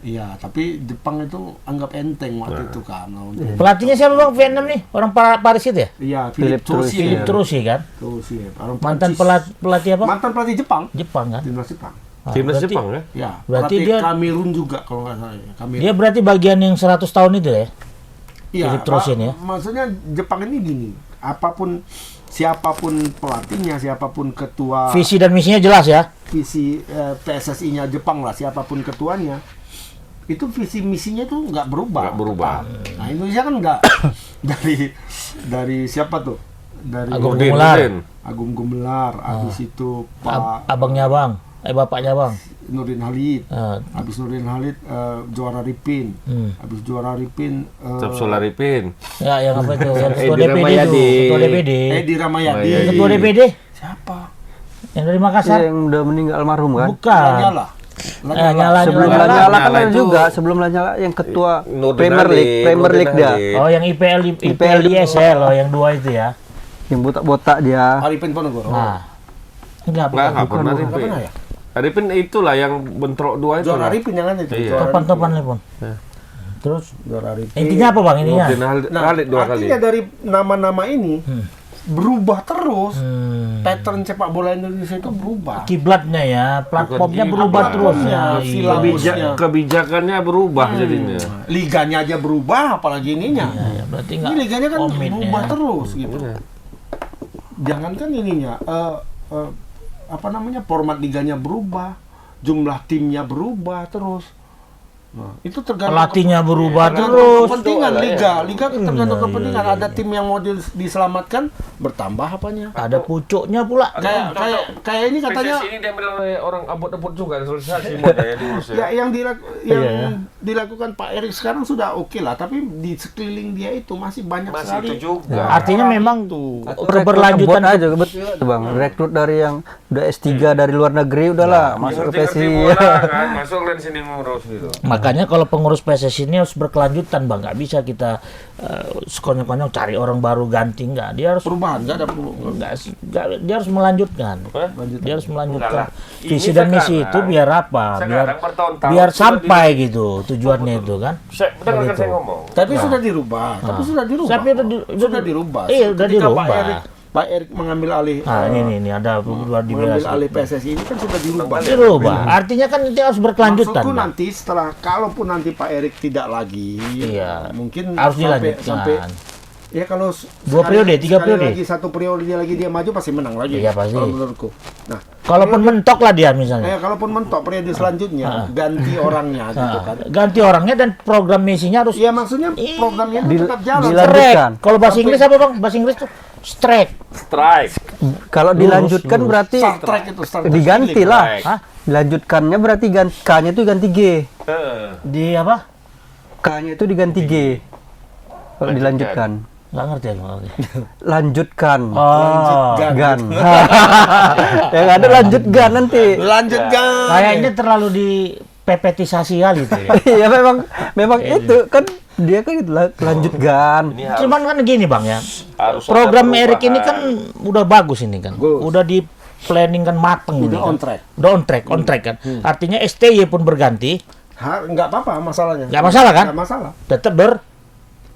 Iya, tapi Jepang itu anggap enteng waktu itu kan. Pelatihnya siapa bang Vietnam nih? Orang Paris itu ya? Iya, Philip Trussier. Philip Trussier kan? Trussier. Orang Mantan Prancis. pelatih apa? Mantan pelatih Jepang. Jepang kan? Timnas Jepang. Ah, Timnas berarti- Jepang ya? Ya, Berarti pelatih dia- Kamerun juga kalau nggak salah. Ya. Kamerun. Dia berarti bagian yang 100 tahun itu ya? Iya, Philip Trussier ya? maksudnya Jepang ini gini, siapapun pelatihnya, siapapun ketua Visi dan misinya jelas ya? visi PSSI-nya Jepang lah, siapapun ketuanya, itu visi misinya tuh nggak berubah. Nggak berubah. Nah Indonesia kan nggak dari siapa tuh? Dari Agung Nurdin, Gumelar. Nurdin. Agung Gumelar, habis itu Pak Abangnya bang, bapaknya bang. Nurdin Halid, Ah, habis Nurdin Halid juara Ripin, habis juara Ripin Sapsola Ripin. ya yang apa itu? Yang ketua Edi DPD itu, Ramayadi. ketua DPD. Edi Ramayadi. Ramayadi. Ketua DPD Siapa? yang dari Makassar. Yang udah meninggal almarhum kan? Bukan. Lanyala. Nyala Sebelum Nyala. Lanyala kan Nyala ada itu- juga, sebelum Lanyala yang ketua Nurdin Premier Halid, League, Premier Nurdin League dia. Halid. Oh yang IPL ISL loh yang dua itu ya. Yang botak-botak dia. Arifin Ponorogo. Nah, enggak Nggak pernah Nggak Ripin. pernah ya? Ripin itulah yang bentrok dua itu. Juara lah. Arifin yang kan itu. Iya. Juara topan-topan Arifin. lepon. Terus Juara Arifin. intinya apa bang ininya? Nurdin Halid dua kali. artinya dari nama-nama ini berubah terus. Pattern sepak bola Indonesia itu berubah. Kiblatnya ya, platformnya Bukan berubah kiblat. terus ya. Iya, Iya. Kebijakannya berubah jadinya. Liganya aja berubah, apalagi ininya. Ya, berarti Ini enggak liganya kan komit berubah ya. terus gitu. Jangankan ininya, apa namanya, format liganya berubah, jumlah timnya berubah terus. Nah, itu tergantung Pelatihnya berubah tergantung terus. kepentingan liga tergantung Iya, kepentingan. iya, Ada tim yang mau diselamatkan, bertambah apanya? Ada pucuknya pula. Kayak ini katanya PSSI ini diambil oleh orang abot-abot juga sosialisasi modalnya diurus ya ya. yang Iya. dilakukan Pak Erik sekarang sudah oke lah, tapi di sekeliling dia itu masih banyak Masih sekali. itu juga. Artinya memang Keberlanjutan keberlanjutan aja betul tuh Bang. Rekrut dari yang udah S3 dari luar negeri udahlah masuk ke Ngerti-ngerti PSI. bola kan, masuk dan sini ngurus gitu. Makanya kalau pengurus PSSI ini harus berkelanjutan bang, nggak bisa kita sekonyong-konyong cari orang baru ganti, nggak. Dia harus Perubahan nggak ada perubahan. dia harus melanjutkan. Hah? Dia harus melanjutkan. Enggak lah. Visi Ini dan misi sekarang- itu biar apa? Biar sekarang bertahun-tahun biar sudah sampai gitu tujuannya itu kan. Dengarkan saya ngomong. Tapi sudah dirubah. Tapi sudah dirubah. Tapi sudah dirubah. Iya, udah Ketika dirubah. Pak Erik mengambil alih Nah, ini ada dua mengambil dibelas. alih PSSI ini kan sudah dirubah. Dirubah. Artinya kan itu harus berkelanjutan. Maksudku Bang. nanti setelah, kalaupun nanti Pak Erik tidak lagi, Iya. mungkin Harus sampai dilanjutkan. ya kalau Dua periode, tiga sekali periode. lagi, satu periode dia maju pasti menang lagi. Iya, pasti. Kalau menurutku. Nah, Kalaupun mentok lah dia misalnya. kalaupun mentok periode selanjutnya ganti orangnya gitu kan. Ganti orangnya dan program misinya harus Iya, maksudnya programnya itu tetap jalan. dilanjutkan. strike. Kalau bahasa Inggris apa bang? Bahasa Inggris tuh strike. Strike. Kalau dilanjutkan berarti Star Trek itu Star Trek diganti Philip. lah. Hah? Dilanjutkannya berarti K-nya itu ganti G. Di apa? K-nya itu diganti G. Kalau dilanjutkan. Nggak ngerti aku. Lanjutkan. Oh, Gan. Yang ada lanjutkan nanti. Lanjut gang. kayaknya terlalu dipepetisasi kali itu ya. Iya memang itu kan dia kan gitu, lanjutkan. Ini harus, Cuman kan gini bang ya, harus ada program perubahan. Erik ini kan udah bagus ini kan, Bagus. udah di planning kan mateng ini Udah kan. on track. Udah on track kan. Artinya STY pun berganti, Nggak apa-apa masalahnya. nggak masalah kan? Nggak masalah. Tetap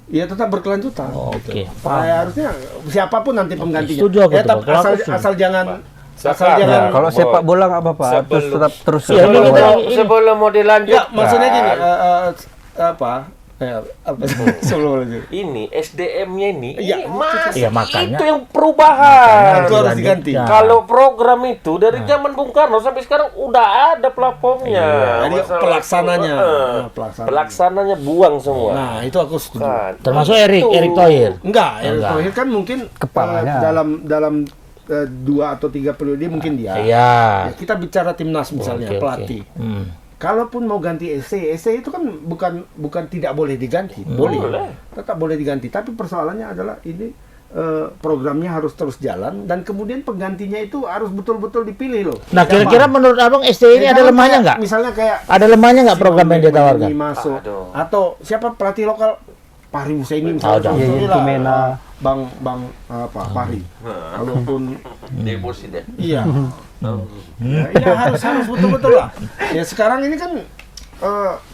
Iya, tetap berkelanjutan. Oke. Harusnya siapapun nanti penggantinya. setuju aku tuh, Tetap Bang. Kalau asal aku setuju. asal jangan Siapa? jangan. Nah, Kalau sepak bola nggak apa-apa, Sebelum- terus tetap terus. Iya, ini kita- Sebelum mau dilanjut, Ya, maksudnya gini, apa? Sebelum lanjut. ini SDM-nya ini, Iya, masih iya, makanya- itu yang perubahan. Itu harus diganti. Kalau program itu dari zaman Bung Karno sampai sekarang udah ada platformnya. Jadi Masalah- pelaksananya. Nah, pelaksananya buang semua. Nah, itu aku setuju. Kan. Termasuk Erik Thohir. Enggak, Erick Enggak. Thohir kan mungkin Kepalanya. dalam 2 atau 3 periode mungkin dia. Iya. Ya, kita bicara timnas misalnya, Oke, oke. pelatih. Kalaupun mau ganti SC itu kan bukan tidak boleh diganti, boleh, tetap boleh diganti. Tapi persoalannya adalah ini programnya harus terus jalan dan kemudian penggantinya itu harus betul-betul dipilih loh. Nah, kira-kira menurut Abang STI ini ada Jangan lemahnya kayak- nggak? Misalnya kayak Ada lemahnya nggak si program yang dia Memi tawarkan? masuk Aduh. atau siapa pelatih lokal Pari Husaini Ada. misalnya Iya, lah, Tumena. Bang apa Pari. Walaupun Deposit ya. iya. Ya, harus betul-betul lah. Ya sekarang ini kan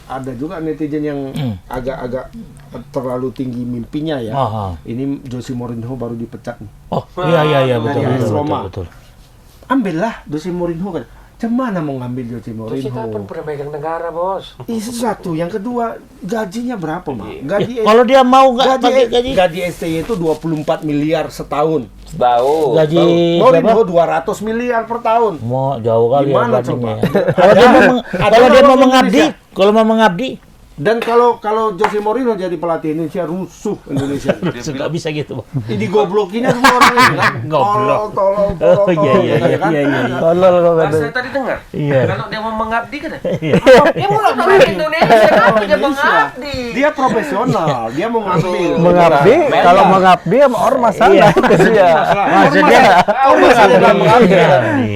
ada juga netizen yang agak-agak terlalu tinggi mimpinya ya. Aha. Ini Jose Mourinho baru dipecat nih. Oh, iya betul Dari betul, Roma. betul. Ambillah Jose Mourinho kan. Cemana mau ngambil Jose Terus kita pun Mourinho? pernah megang negara, Bos. Itu satu, yang kedua gajinya berapa, Mak? Gaji Kalau dia mau nggak pakai gaji, gaji STY itu 24 miliar setahun. Bau. gaji Mourinho berapa? 200 miliar per tahun. Mau jauh kali ya Gimana bandingnya. coba? Kalau dia mau kalau dia mau orang mengabdi, Indonesia. kalau mau mengabdi, Dan kalau Jose Mourinho jadi pelatih Indonesia, rusuh Indonesia. nggak bisa gitu, Bang. Ini goblokinya semua orang ini kan. Goblok. Tolol. Oh iya kan? Tolol kok Kan kata. saya tadi dengar. Iya. Kalau dia mau mengabdi kan. Iya. Dia mau orang Indonesia kan dia mengabdi. Dia profesional, dia mau ngambil. Mengabdi, Beda. kalau mengabdi sama ormas salah Iya. itu dia. Maksudnya Ormas aja nggak mengabdi. Iya.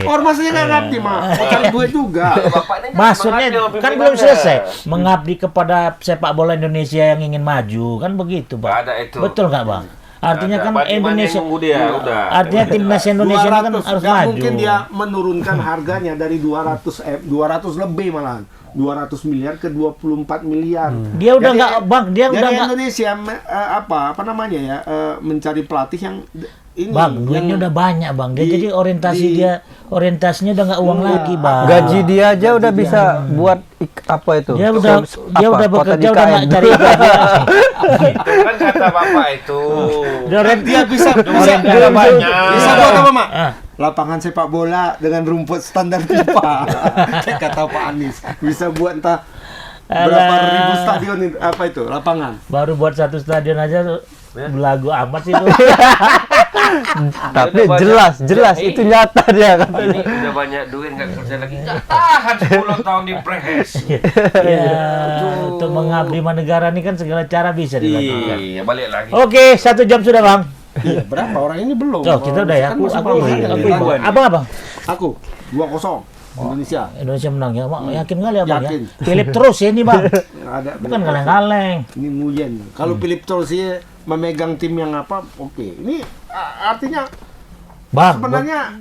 Ormas aja nggak ngerti, Mak. Mau cari duit juga. Bapak ini kan Maksudnya mengabdi sama kan belum pimpinannya. selesai mengabdi kepada sepak bola Indonesia yang ingin maju kan begitu, Bang. Nggak ada itu. Betul nggak, Bang? Artinya Ada. kan Bagaimana Indonesia yang nunggu dia, udah. artinya timnas Indonesia ini kan 200, harus nggak maju. mungkin dia menurunkan harganya dari 200 lebih malahan. 200 miliar ke 24 miliar. Dia udah Jadi- nggak, Bang, dia jadi udah nggak. Indonesia apa namanya ya mencari pelatih yang ini Bang, duitnya yang udah banyak, Bang. Dia di- jadi di- orientasinya udah nggak uang Iya. lagi, Bang. Gaji dia aja udah bisa buat apa itu? Dia udah Apa, kota bekerja di udah KM. nggak cari gaji. Itu kan kata Bapak itu. dia bisa Duitnya banyak. bisa buat apa, Mak? Ah. Lapangan sepak bola dengan rumput standar FIFA. Kayak kata Pak Anies, bisa buat entah berapa Alah. ribu stadion itu, apa itu lapangan. Baru buat satu stadion aja tuh belagu amat sih tuh. Tapi Udah banyak. jelas Ini- itu nyata dia katanya. Ini udah banyak duit nggak kerja lagi. Nggak tahan 10 tahun di pres. Ya, untuk mengabdi sama negara ini kan segala cara bisa dilakukan. Iya, balik lagi. Oke, 1 jam sudah, Bang. Iya, berapa orang ini belum? Oh, kita udah ya. Kan masih Aku banyak yang dilakukan. Abang. Aku 2-0 Indonesia. Indonesia menang ya, Mak. Yakin kali Abang ya. Yakin. Philip terus ya ini, Bang. Ada Bukan kaleng-kaleng. ini Nguyen. Kalau Philip Torsi memegang tim yang apa? Oke. Ini artinya Bang, sebenarnya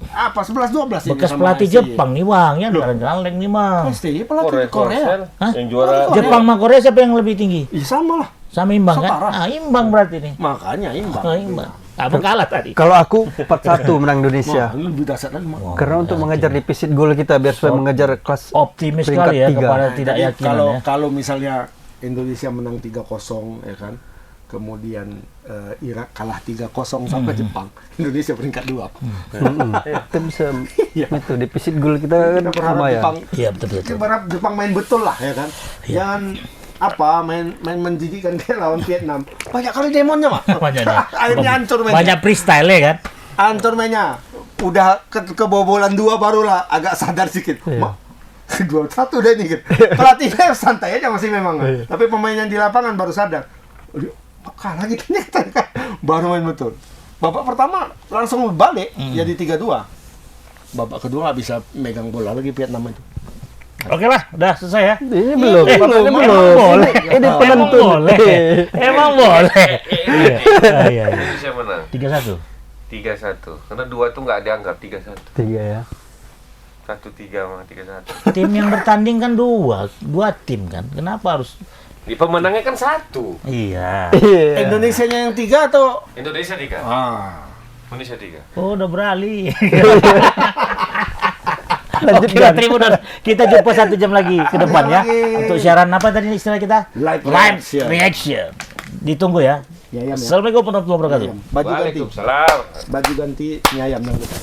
apa 11-12 ini bekas sama pelatih STY. Jepang nih, Bang. Ya kaleng-kaleng nih, Bang. STY pelatih Korea. Hah? Yang juara. Jepang sama Korea siapa yang lebih tinggi? Iya sama lah. Sama imbang kan? Setara. Ah, imbang berarti nih. Makanya imbang. Oh, imbang. Abang kalah tadi. Kalau aku 4-1 menang Indonesia. Wah, ini lebih dahsyat lagi, Mak. Karena untuk mengejar defisit gol kita biar supaya mengejar kelas Optimis peringkat sekali ya 3. kepada Jadi tidak yakinan kalau ya. kalau misalnya Indonesia menang 3-0 ya kan. Kemudian Irak kalah 3-0 sampai Jepang. Indonesia peringkat 2. Kita bisa itu defisit gol kita kan Kita berharap lumayan. Jepang Iya, betul. kita berharap Jepang main betul lah ya kan. Jangan main menjijikan kayak lawan Vietnam. Banyak kali demonnya, Mak. Banyak nih. Akhirnya hancur mainnya. Banyak freestyle ya kan? Hancur mainnya. Udah kebobolan 2 barulah agak sadar sedikit. Mak, 2-1 udah nih kan. Pelatihnya santai aja masih memang. Tapi pemain yang di lapangan baru sadar. Aduh, kalah gitu nih katanya. Baru main betul. Babak pertama langsung balik jadi 3-2. Babak kedua nggak bisa megang bola lagi Vietnam itu. Oke lah, udah selesai ya. Ini belum. belum. Ini Emang boleh. Ini penentu. Emang boleh. Emang boleh. Iya. Indonesia menang 3-1. 3-1. Karena 2 tuh nggak dianggap 3-1. 3 ya. 1-3 sama 3-1. Tim yang bertanding kan dua tim kan. Kenapa harus? Di pemenangnya kan 1. Iya. Iya. Indonesianya yang 3 atau Indonesia 3. Indonesia 3. Oh, udah beralih. Lanjut Oke, Gan. Tribuners. Kita jumpa 1 jam lagi ke depan ya. lagi. Untuk siaran apa tadi istilah kita? Live reaction. Ditunggu ya. Nyayam ya? Assalamualaikum warahmatullahi wabarakatuh. Baju ganti. Waalaikumsalam. Baju ganti nyayam yang depan.